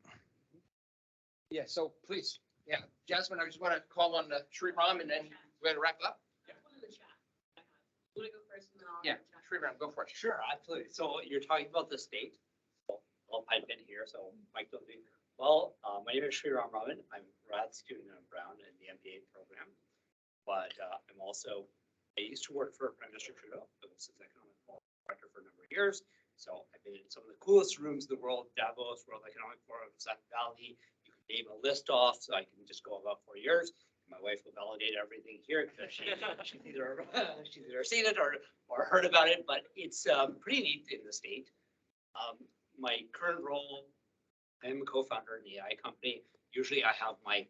Yeah, so please, yeah, Jasmine, I just want to call on Sriram and then we're going to wrap up. Want to go first and then I'll. Yeah, Sriram, go for it. Sure, absolutely. So you're talking about the state. Well, I've been here, so Mike don't be. Well, my name is Sriram Raman. I'm a grad student at Brown in the MBA program. But I'm also, I used to work for Prime Minister Trudeau, I was his economic policy director for a number of years. So I've been in some of the coolest rooms in the world, Davos, World Economic Forum, Sun Valley. You can name a list off, so I can just go about 4 years. My wife will validate everything here because she's either seen it or heard about it, but it's pretty neat in the state. My current role, I'm a co-founder in the AI company. Usually I have my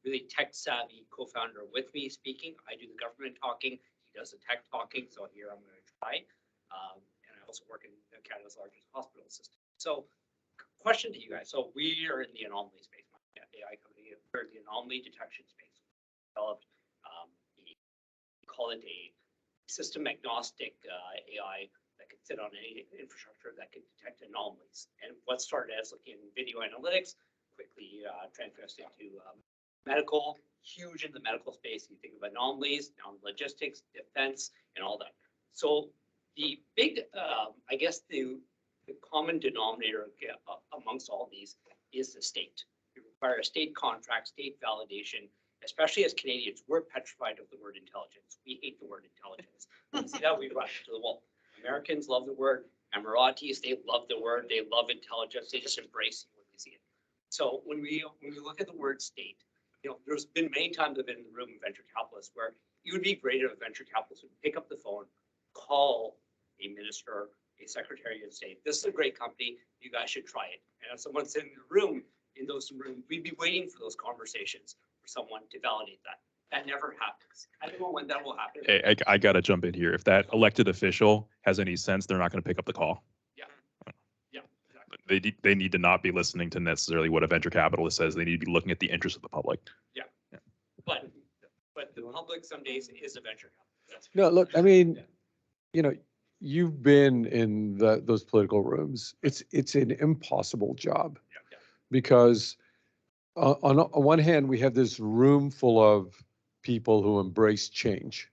really tech savvy co-founder with me speaking. I do the government talking, he does the tech talking, so here I'm going to try. And I also work in Canada's largest hospital system. So question to you guys. So we are in the anomaly space, my AI company, we're in the anomaly detection space. Developed, we call it a system agnostic AI that can sit on any infrastructure that can detect anomalies. And what started as looking at video analytics quickly transgressed into medical, huge in the medical space. You think of anomalies, now logistics, defense, and all that. So the big, I guess the common denominator amongst all these is the state. You require a state contract, state validation. Especially as Canadians, we're petrified of the word intelligence. We hate the word intelligence. See that we rush to the wall. Americans love the word. Emiratis, they love the word. They love intelligence. They just embrace it when they see it. So when we look at the word state, there's been many times I've been in the room with venture capitalists where it would be great if a venture capitalist would pick up the phone, call a minister, a secretary of state. This is a great company. You guys should try it. And if someone's in the room, we'd be waiting for those conversations for someone to validate that. That never happens. I don't know when that will happen. Hey, I got to jump in here. If that elected official has any sense, they're not going to pick up the call. Yeah. Yeah. Exactly. They need to not be listening to necessarily what a venture capitalist says. They need to be looking at the interest of the public. Yeah. But the public some days is a venture capitalist. No, look, I mean, you've been in those political rooms. It's an impossible job. Yeah. Because on one hand, we have this room full of people who embrace change,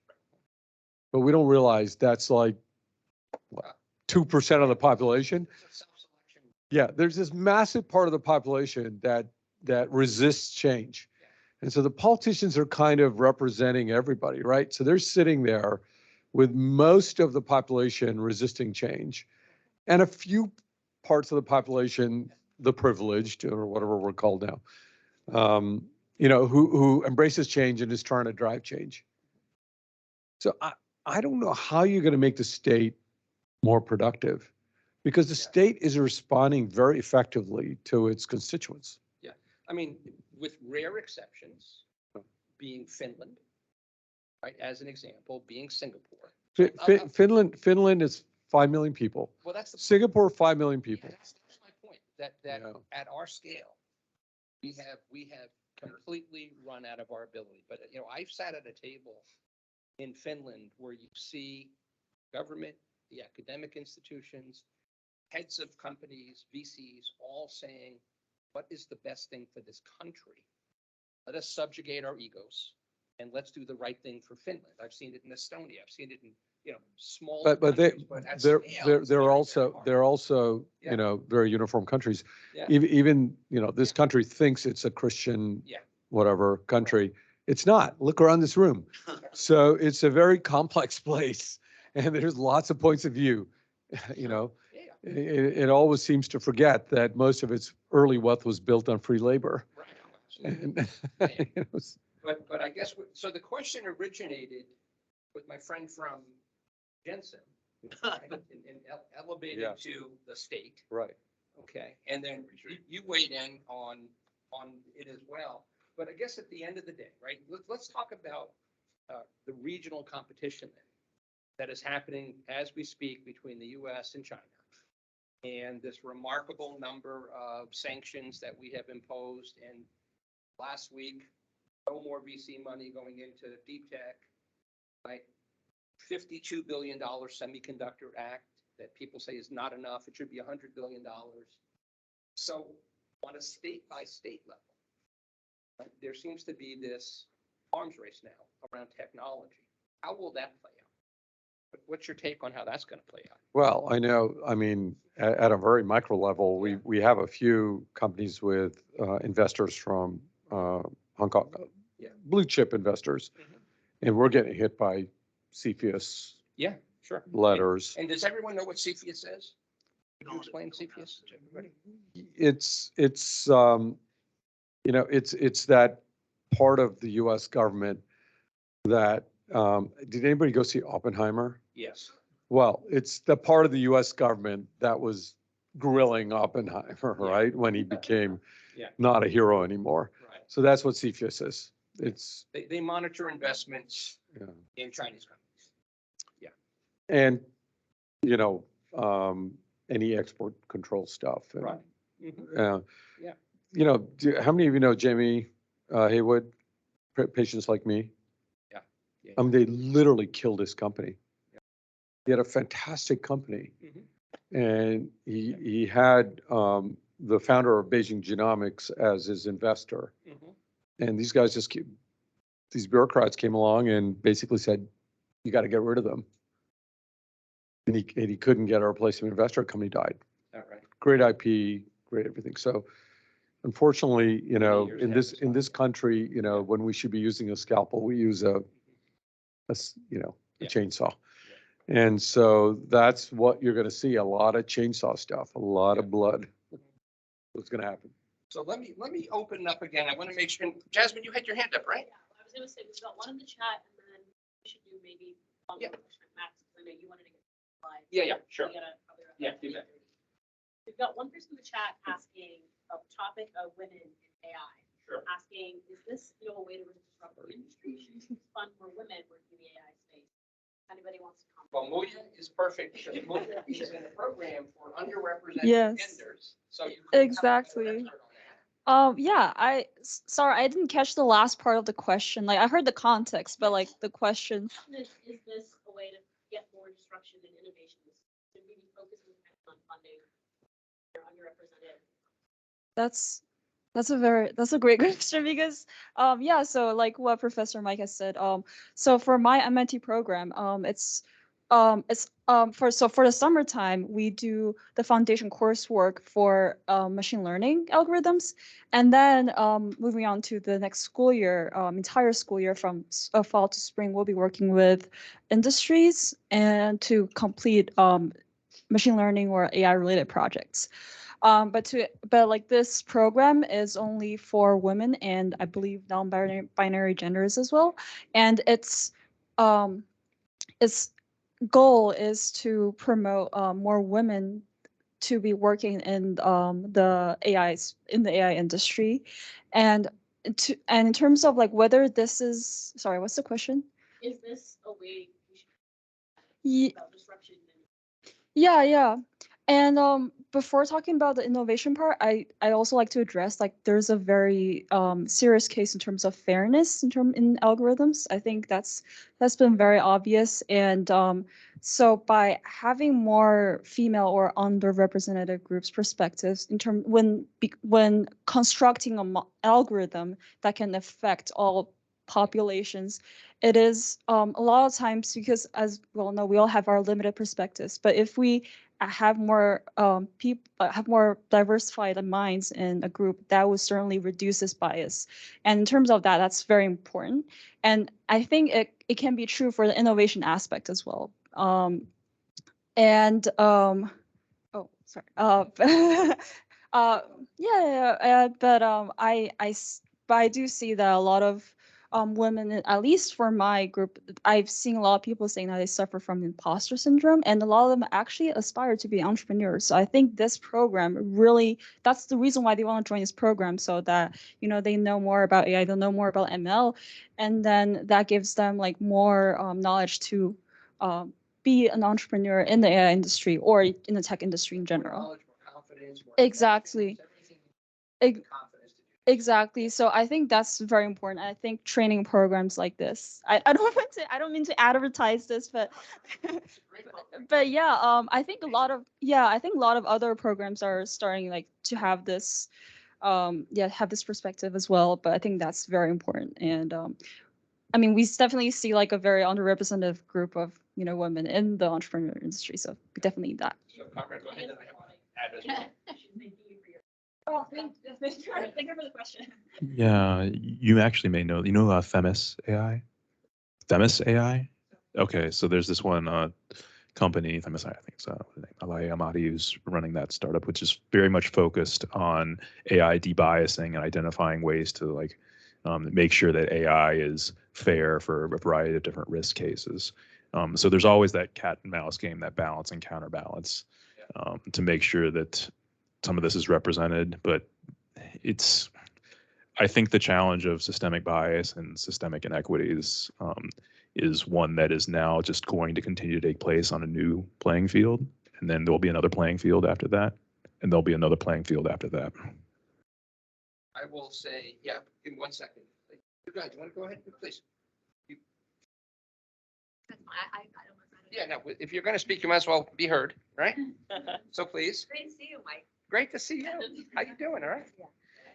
but we don't realize that's like 2% of the population. It's a self-selection. Yeah, there's this massive part of the population that resists change. And so the politicians are kind of representing everybody, right? So they're sitting there with most of the population resisting change and a few parts of the population, the privileged or whatever we're called now, who embraces change and is trying to drive change. So I don't know how you're going to make the state more productive because the state is responding very effectively to its constituents. Yeah, I mean, with rare exceptions, being Finland, right, as an example, being Singapore. Finland is 5 million people. Well, that's the Singapore, 5 million people. Yeah, that's my point. That at our scale, we have completely run out of our ability. But I've sat at a table in Finland where you see government, the academic institutions, heads of companies, VCs, all saying, what is the best thing for this country? Let us subjugate our egos and let's do the right thing for Finland. I've seen it in Estonia. I've seen it in, small. But countries, at scale, it's they're very, also, very hard. Yeah. very uniform countries. Yeah. Even, this country thinks it's a Christian, Yeah. whatever country. It's not. Look around this room. So it's a very complex place and there's lots of points of view, Yeah. It always seems to forget that most of its early wealth was built on free labor. Right. And, But I guess, so the question originated with my friend from Jensen, right, and elevated Yeah. to the state. Right. Okay, and then you weighed in on it as well. But I guess at the end of the day, right, let's talk about the regional competition then that is happening as we speak between the US and China. And this remarkable number of sanctions that we have imposed. And last week, no more VC money going into deep tech, right? $52 billion semiconductor act that people say is not enough. It should be $100 billion. So on a state by state level, right, there seems to be this arms race now around technology. How will that play out? What's your take on how that's going to play out? Well, I mean, at a very micro level, we have a few companies with investors from Hong Kong, blue chip investors, and we're getting hit by CFIUS Yeah, sure. letters. And does everyone know what CFIUS is? Could you explain CFIUS to everybody? It's that part of the U.S. government that, did anybody go see Oppenheimer? Yes. Well, it's the part of the U.S. government that was grilling Oppenheimer, right? When he became not a hero anymore. Right. So that's what CFIUS is. It's, They monitor investments in Chinese companies. Yeah. and, any export control stuff. And, Right. Yeah. How many of you know Jamie Haywood, Patients Like Me? Yeah. I mean, they literally killed his company. He had a fantastic company, and he had the founder of Beijing Genomics as his investor. And these guys these bureaucrats came along and basically said, you got to get rid of them. And he couldn't get a replacement investor. Company died. All right. Great IP, great everything. So unfortunately, in this country, when we should be using a scalpel, we use a chainsaw. And so that's what you're going to see, a lot of chainsaw stuff, a lot of blood. What's going to happen? So let me open it up again. I want to make sure, Jasmine, you had your hand up, right? Yeah, I was gonna say, we've got one in the chat, and then we should do maybe one Yeah. more question, Max, because I know you wanted to get live. Yeah, sure. We gotta probably wrap Yeah, up do at that. 8:30. We've got one person in the chat asking a topic of women in AI. Sure. Asking, is this, a way to disrupt the industry? Should we fund more women working in the AI space? Anybody wants to comment? Well, Muya is perfect. Because Muya is in a program for underrepresented Yes. genders. So you couldn't have a better Exactly. expert on that. Yeah, sorry, I didn't catch the last part of the question. Like, I heard the context, but like the question. Is this a way to get more disruption and innovation? Should we be focusing on funding their underrepresented? That's a great question because so like what Professor Mike has said, so for my MIT program, it's For the summertime, we do the foundation coursework for machine learning algorithms, and then moving on to the next school year, entire school year from fall to spring, we'll be working with industries and to complete machine learning or AI related projects. But like this program is only for women and I believe non-binary genders as well, and its goal is to promote more women to be working in the AI industry, and in terms of like whether this is sorry, what's the question? Is this a way we should Ye- about disruption? Yeah. And before talking about the innovation part, I also like to address like there's a very serious case in terms of fairness in algorithms. I think that's been very obvious, and so by having more female or underrepresented groups perspectives when constructing an algorithm that can affect all populations, it is a lot of times because as we all know, we all have our limited perspectives, but if we have more have more diversified minds in a group, that would certainly reduce this bias. And in terms of that, that's very important. And I think it can be true for the innovation aspect as well. Oh, sorry. But I do see that a lot of women, at least for my group, I've seen a lot of people saying that they suffer from imposter syndrome, and a lot of them actually aspire to be entrepreneurs. So I think this program really, that's the reason why they want to join this program, so that, you know, they know more about AI, they'll know more about ML, and then that gives them like more knowledge to be an entrepreneur in the AI industry or in the tech industry in general. More knowledge, more confidence, more Exactly. everything. Ex- Confidence to do. Exactly. So I think that's very important. I think training programs like this. I don't mean to advertise this, but It's a great program. but yeah, I think a lot of other programs are starting like to have this have this perspective as well. But I think that's very important. And I mean, we definitely see like a very underrepresented group of, you know, women in the entrepreneur industry. So we definitely need that. So, Conrad, go ahead, and I have one add as well. Oh, thank you for the question. Yeah, you actually may know, Themis AI? Themis AI? Okay, so there's this one company, Themis AI, I think it's Alaya Amadi, who's running that startup, which is very much focused on AI debiasing and identifying ways to like make sure that AI is fair for a variety of different risk cases. So there's always that cat and mouse game, that balance and counterbalance to make sure that some of this is represented, but I think the challenge of systemic bias and systemic inequities is one that is now just going to continue to take place on a new playing field. And then there'll be another playing field after that. And there'll be another playing field after that. I will say, yeah, give me 1 second. You guys, you want to go ahead, please? Yeah, no, if you're going to speak, you might as well be heard, right? So please. Great to see you, Mike. Great to see you. How you doing? All right.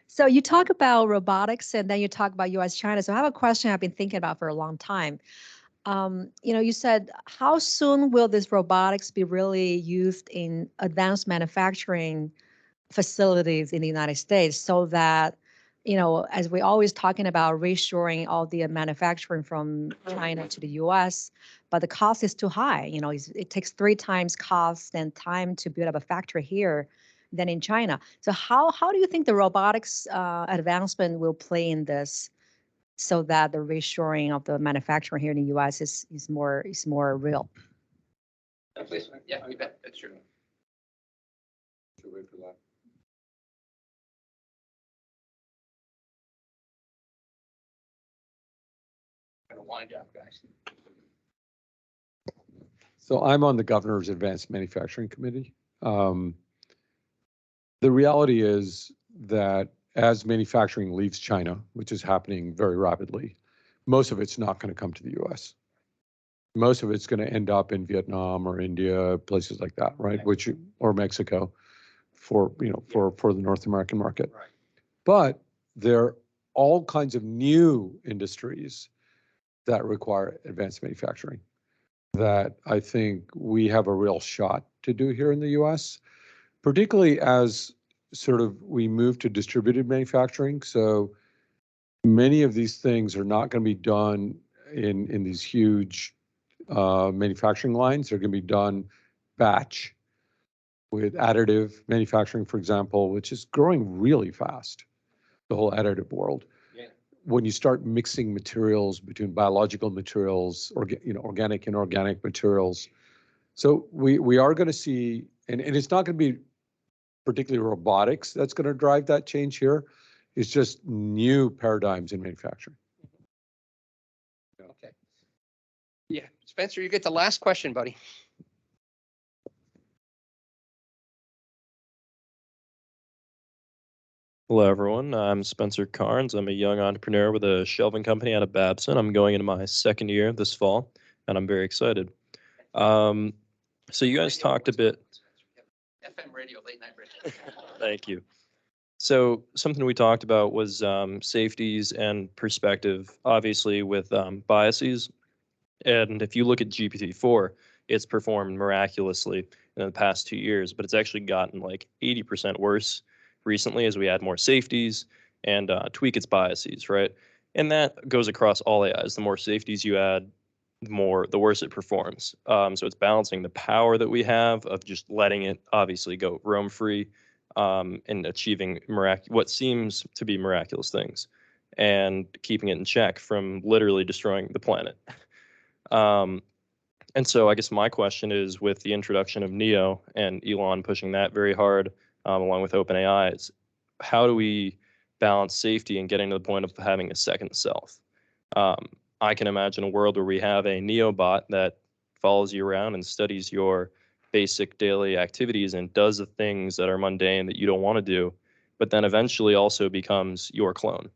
So you talk about robotics and then you talk about US, China. So I have a question I've been thinking about for a long time. You said, how soon will this robotics be really used in advanced manufacturing facilities in the United States so that, as we always talking about reshoring all the manufacturing from China to the US, but the cost is too high. It takes 3 times cost and time to build up a factory here than in China. So how do you think the robotics advancement will play in this so that the reshoring of the manufacturing here in the US is more real? Please. Yeah, you bet. That's true. Gonna wind up, guys. So I'm on the governor's advanced manufacturing committee. The reality is that as manufacturing leaves China, which is happening very rapidly, most of it's not going to come to the US. Most of it's going to end up in Vietnam or India, places like that, right? Or Mexico for the North American market. Right. But there are all kinds of new industries that require advanced manufacturing. that I think we have a real shot to do here in the US, particularly as sort of we move to distributed manufacturing. So many of these things are not going to be done in these huge manufacturing lines. They're going to be done batch with additive manufacturing, for example, which is growing really fast, the whole additive world. Yeah. When you start mixing materials between biological materials, organic and inorganic materials. So we are going to see, and it's not going to be particularly robotics that's going to drive that change here. It's just new paradigms in manufacturing. Okay. Yeah, Spencer, you get the last question, buddy. Hello, everyone. I'm Spencer Carnes. I'm a young entrepreneur with a shelving company out of Babson. I'm going into my second year this fall, and I'm very excited. So you guys talked a bit. FM radio, late night radio. Thank you. So something we talked about was safeties and perspective, obviously with biases. And if you look at GPT-4, it's performed miraculously in the past 2 years, but it's actually gotten like 80% worse recently as we add more safeties and tweak its biases, right? And that goes across all AIs. The more safeties you add, the worse it performs. So it's balancing the power that we have of just letting it obviously go roam free and achieving what seems to be miraculous things, and keeping it in check from literally destroying the planet. And so I guess my question is, with the introduction of Neo and Elon pushing that very hard, along with OpenAI, is how do we balance safety and getting to the point of having a second self? I can imagine a world where we have a Neo bot that follows you around and studies your basic daily activities and does the things that are mundane that you don't want to do, but then eventually also becomes your clone.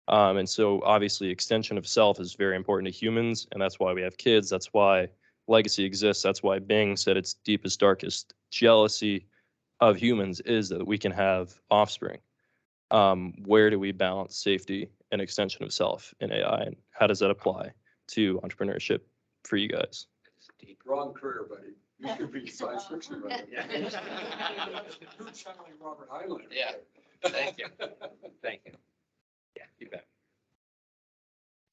And so obviously extension of self is very important to humans, and that's why we have kids. That's why legacy exists. That's why Bing said its deepest, darkest jealousy of humans is that we can have offspring. Where do we balance safety and extension of self in AI, and how does that apply to entrepreneurship for you guys? Deep. Wrong career, buddy. You should be science fiction writer. Yeah. You're channeling Robert Heinlein. Yeah. Thank you. Thank you. Yeah, you bet.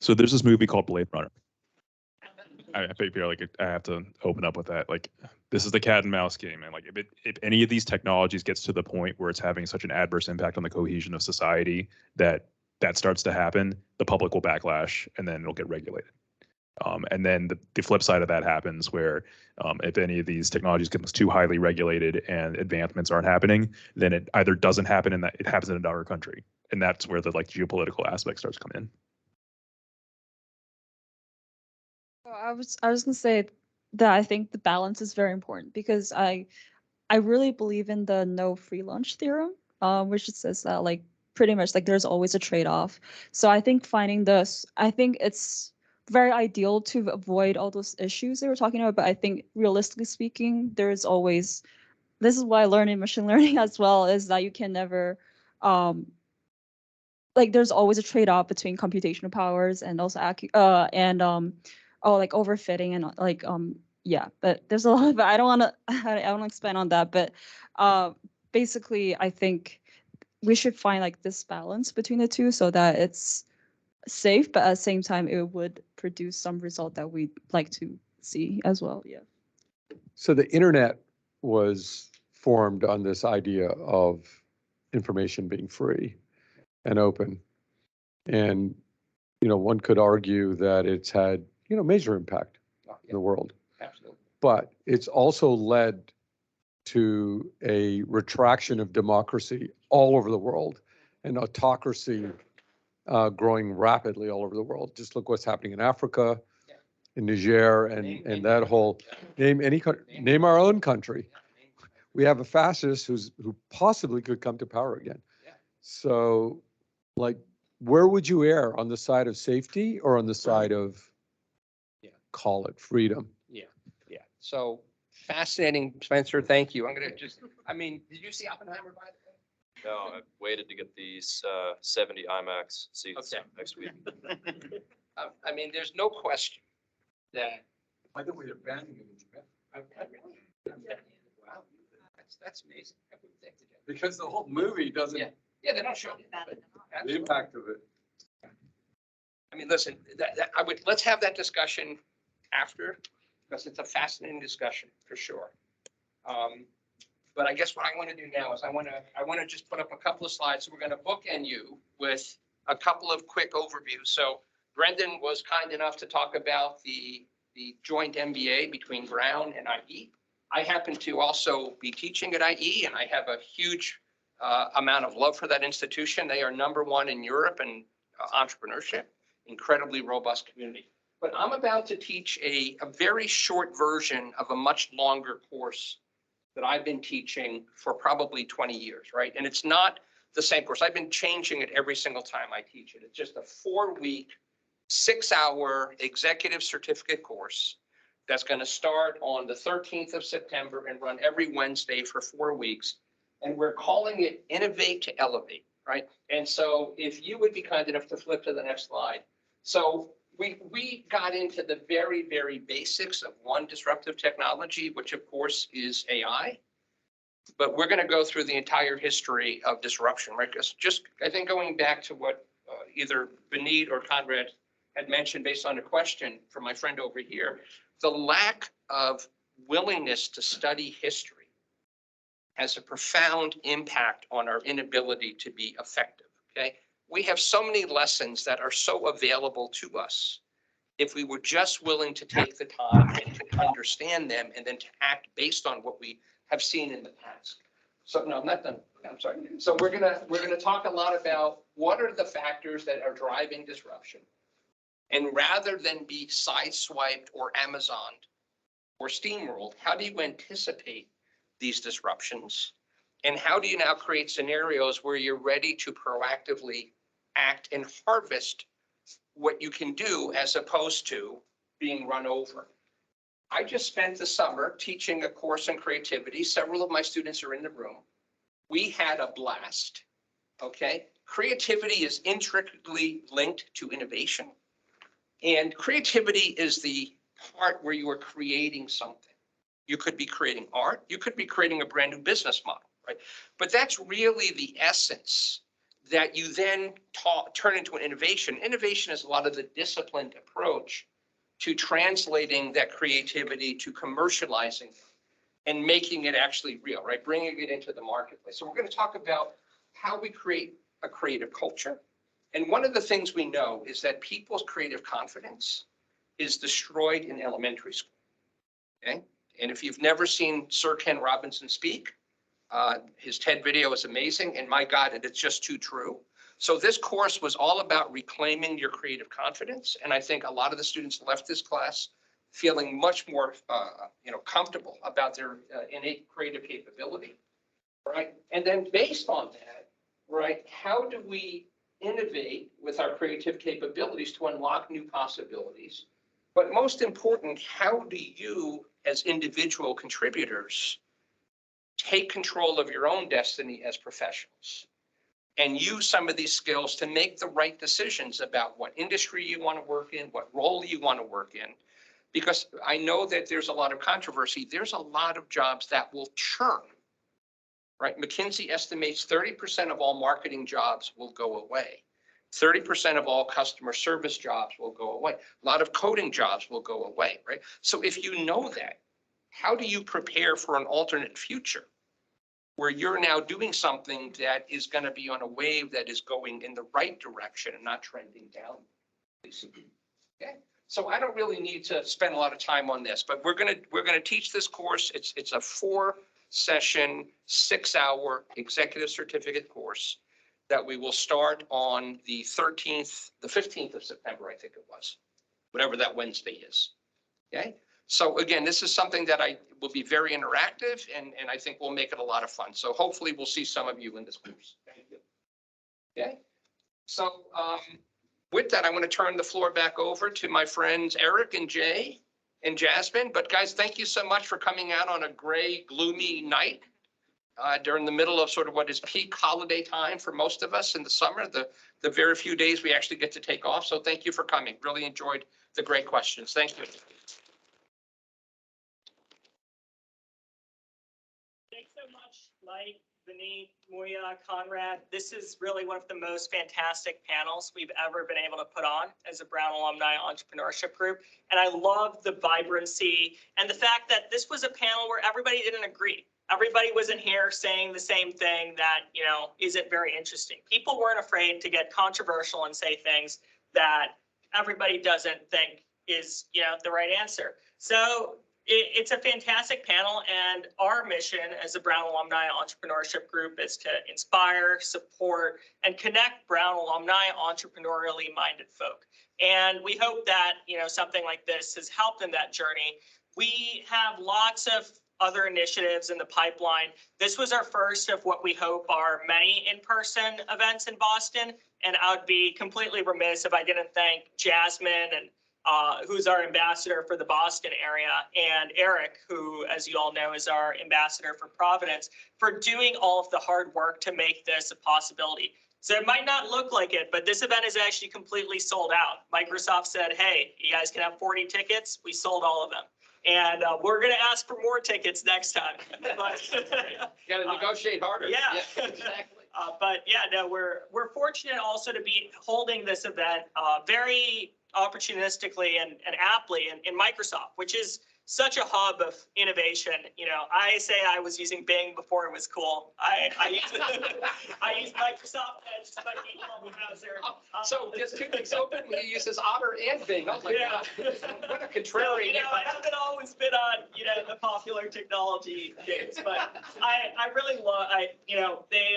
So there's this movie called Blade Runner. I feel like I have to open up with that. Like, this is the cat and mouse game, and like if any of these technologies gets to the point where it's having such an adverse impact on the cohesion of society that starts to happen, the public will backlash, and then it'll get regulated. And then the flip side of that happens where if any of these technologies becomes too highly regulated and advancements aren't happening, then it either doesn't happen and that it happens in another country, and that's where the like geopolitical aspect starts to come in. I was gonna say that I think the balance is very important, because I really believe in the no free lunch theorem, which it says that like pretty much like there's always a trade-off. So I think I think it's very ideal to avoid all those issues they were talking about, but I think realistically speaking, there's always, this is why I learned in machine learning as well, is that you can never like there's always a trade-off between computational powers and also like overfitting and like yeah, but there's a lot of, I don't want to expand on that, but basically I think we should find like this balance between the two so that it's safe, but at the same time it would produce some result that we'd like to see as well. Yeah. So the internet was formed on this idea of information being free and open. And, one could argue that it's had, major impact in the world. Absolutely. But it's also led to a retraction of democracy all over the world, and autocracy growing rapidly all over the world. Just look what's happening in Africa, in Niger, and that whole, name our own country. We have a fascist who possibly could come to power again. So, like, where would you err, on the side of safety or on the side of, call it freedom? Yeah. So fascinating, Spencer. Thank you. I'm gonna just, did you see Oppenheimer, by the way? No, I've waited to get these 70 IMAX seats Okay. next week. There's no question that I think we're abandoning it. Wow, that's amazing. I wouldn't think that. Because the whole movie doesn't, Yeah. Yeah, they don't show it. but the absolutely. impact of it. I mean, listen, let's have that discussion after, because it's a fascinating discussion for sure. But I guess what I want to do now is I want to just put up a couple of slides. So we're going to bookend you with a couple of quick overviews. So Brendan was kind enough to talk about the joint MBA between Brown and IE. I happen to also be teaching at IE, and I have a huge amount of love for that institution. They are #1 in Europe in entrepreneurship, incredibly robust community. But I'm about to teach a very short version of a much longer course that I've been teaching for probably 20 years, right? And it's not the same course. I've been changing it every single time I teach it. It's just a 4-week, 6-hour executive certificate course that's going to start on the 13th of September and run every Wednesday for 4 weeks. And we're calling it Innovate to Elevate, right? And so if you would be kind enough to flip to the next slide. So we got into the very, very basics of one disruptive technology, which of course is AI. But we're going to go through the entire history of disruption, right? Because just, I think going back to what either Benit or Conrad had mentioned based on a question from my friend over here, the lack of willingness to study history has a profound impact on our inability to be effective, okay? We have so many lessons that are so available to us if we were just willing to take the time and to understand them and then to act based on what we have seen in the past. So no, I'm not done. I'm sorry. So we're gonna talk a lot about what are the factors that are driving disruption. And rather than be sideswiped or Amazoned or steamrolled, how do you anticipate these disruptions? And how do you now create scenarios where you're ready to proactively act and harvest what you can do as opposed to being run over? I just spent the summer teaching a course in creativity. Several of my students are in the room. We had a blast, okay? Creativity is intricately linked to innovation. And creativity is the part where you are creating something. You could be creating art. You could be creating a brand new business model, right? But that's really the essence that you then turn into an innovation. Innovation is a lot of the disciplined approach to translating that creativity to commercializing and making it actually real, right? Bringing it into the marketplace. So we're going to talk about how we create a creative culture. And one of the things we know is that people's creative confidence is destroyed in elementary school, okay? And if you've never seen Sir Ken Robinson speak, his TED video is amazing, and my God, it's just too true. So this course was all about reclaiming your creative confidence, and I think a lot of the students left this class feeling much more, comfortable about their innate creative capability, right? And then based on that, right, how do we innovate with our creative capabilities to unlock new possibilities? But most important, how do you, as individual contributors, take control of your own destiny as professionals and use some of these skills to make the right decisions about what industry you want to work in, what role you want to work in? Because I know that there's a lot of controversy. There's a lot of jobs that will churn, right? McKinsey estimates 30% of all marketing jobs will go away. 30% of all customer service jobs will go away. A lot of coding jobs will go away, right? So if you know that, how do you prepare for an alternate future where you're now doing something that is going to be on a wave that is going in the right direction and not trending down? Okay. So I don't really need to spend a lot of time on this, but we're gonna teach this course. It's a 4-session, 6-hour executive certificate course that we will start on the 15th of September, I think it was, whatever that Wednesday is. Okay. So again, this is something that will be very interactive, and I think we'll make it a lot of fun. So hopefully we'll see some of you in this course. Thank you. Okay. So with that, I want to turn the floor back over to my friends Eric and Jay and Jasmine. But guys, thank you so much for coming out on a gray, gloomy night during the middle of sort of what is peak holiday time for most of us in the summer, the very few days we actually get to take off. So thank you for coming. Really enjoyed the great questions. Thank you. Mike, Vinny, Muya, Conrad, this is really one of the most fantastic panels we've ever been able to put on as a Brown Alumni Entrepreneurship Group. And I love the vibrancy and the fact that this was a panel where everybody didn't agree. Everybody wasn't here saying the same thing that, you know, isn't very interesting. People weren't afraid to get controversial and say things that everybody doesn't think is, you know, the right answer. So it's a fantastic panel, and our mission as a Brown Alumni Entrepreneurship Group is to inspire, support, and connect Brown alumni entrepreneurially minded folk. And we hope that, you know, something like this has helped in that journey. We have lots of other initiatives in the pipeline. This was our first of what we hope are many in-person events in Boston. And I would be completely remiss if I didn't thank Jasmine and who's our ambassador for the Boston area, and Eric, who, as you all know, is our ambassador for Providence, for doing all of the hard work to make this a possibility. So it might not look like it, but this event is actually completely sold out. Microsoft said, hey, you guys can have 40 tickets. We sold all of them. And we're going to ask for more tickets next time. But, Got to negotiate harder. Yeah. Exactly. But yeah, no, we're fortunate also to be holding this event very opportunistically and aptly in Microsoft, which is such a hub of innovation. You know, I say I was using Bing before it was cool. I used Microsoft Edge as my default browser. So just two things open, he uses Otter and Bing. Oh my Yeah. God. What a contrarian. So, you know, I haven't always been on, you know, the popular technology things, but I really love, you know, they,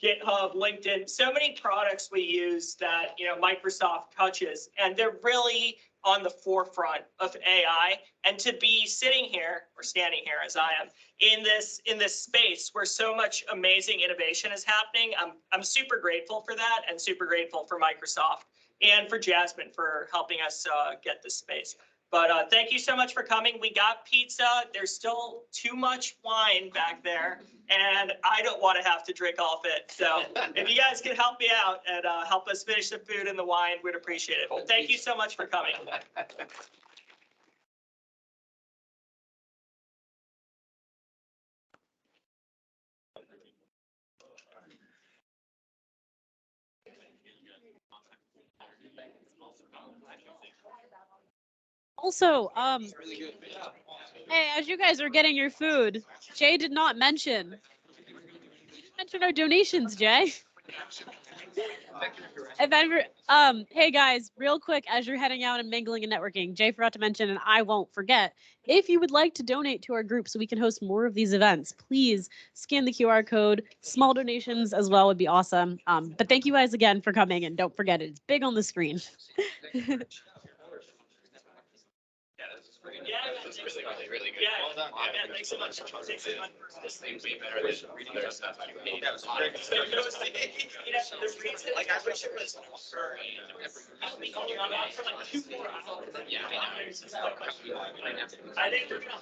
GitHub, LinkedIn, so many products we use that, you know, Microsoft touches, and they're really on the forefront of AI. And to be sitting here or standing here as I am in this space where so much amazing innovation is happening, I'm super grateful for that, and super grateful for Microsoft and for Jasmine for helping us get this space. But thank you so much for coming. We got pizza. There's still too much wine back there, and I don't want to have to drink off it. So if you guys can help me out and help us finish the food and the wine, we'd appreciate it. But thank you so much for coming. Also, hey, as you guys are getting your food, Jay did not mention our donations, Jay. If ever, hey guys, real quick, as you're heading out and mingling and networking, Jay forgot to mention, and I won't forget, if you would like to donate to our group so we can host more of these events, please scan the QR code. Small donations as well would be awesome. But thank you guys again for coming, and don't forget, it's big on the screen. Really good. Yeah, well done. Yeah, thanks so much. Thanks so much. This thing's way better than reading their stuff. That was great. Like, I wish it was for like 2 more hours. Yeah, I know. I think we're gonna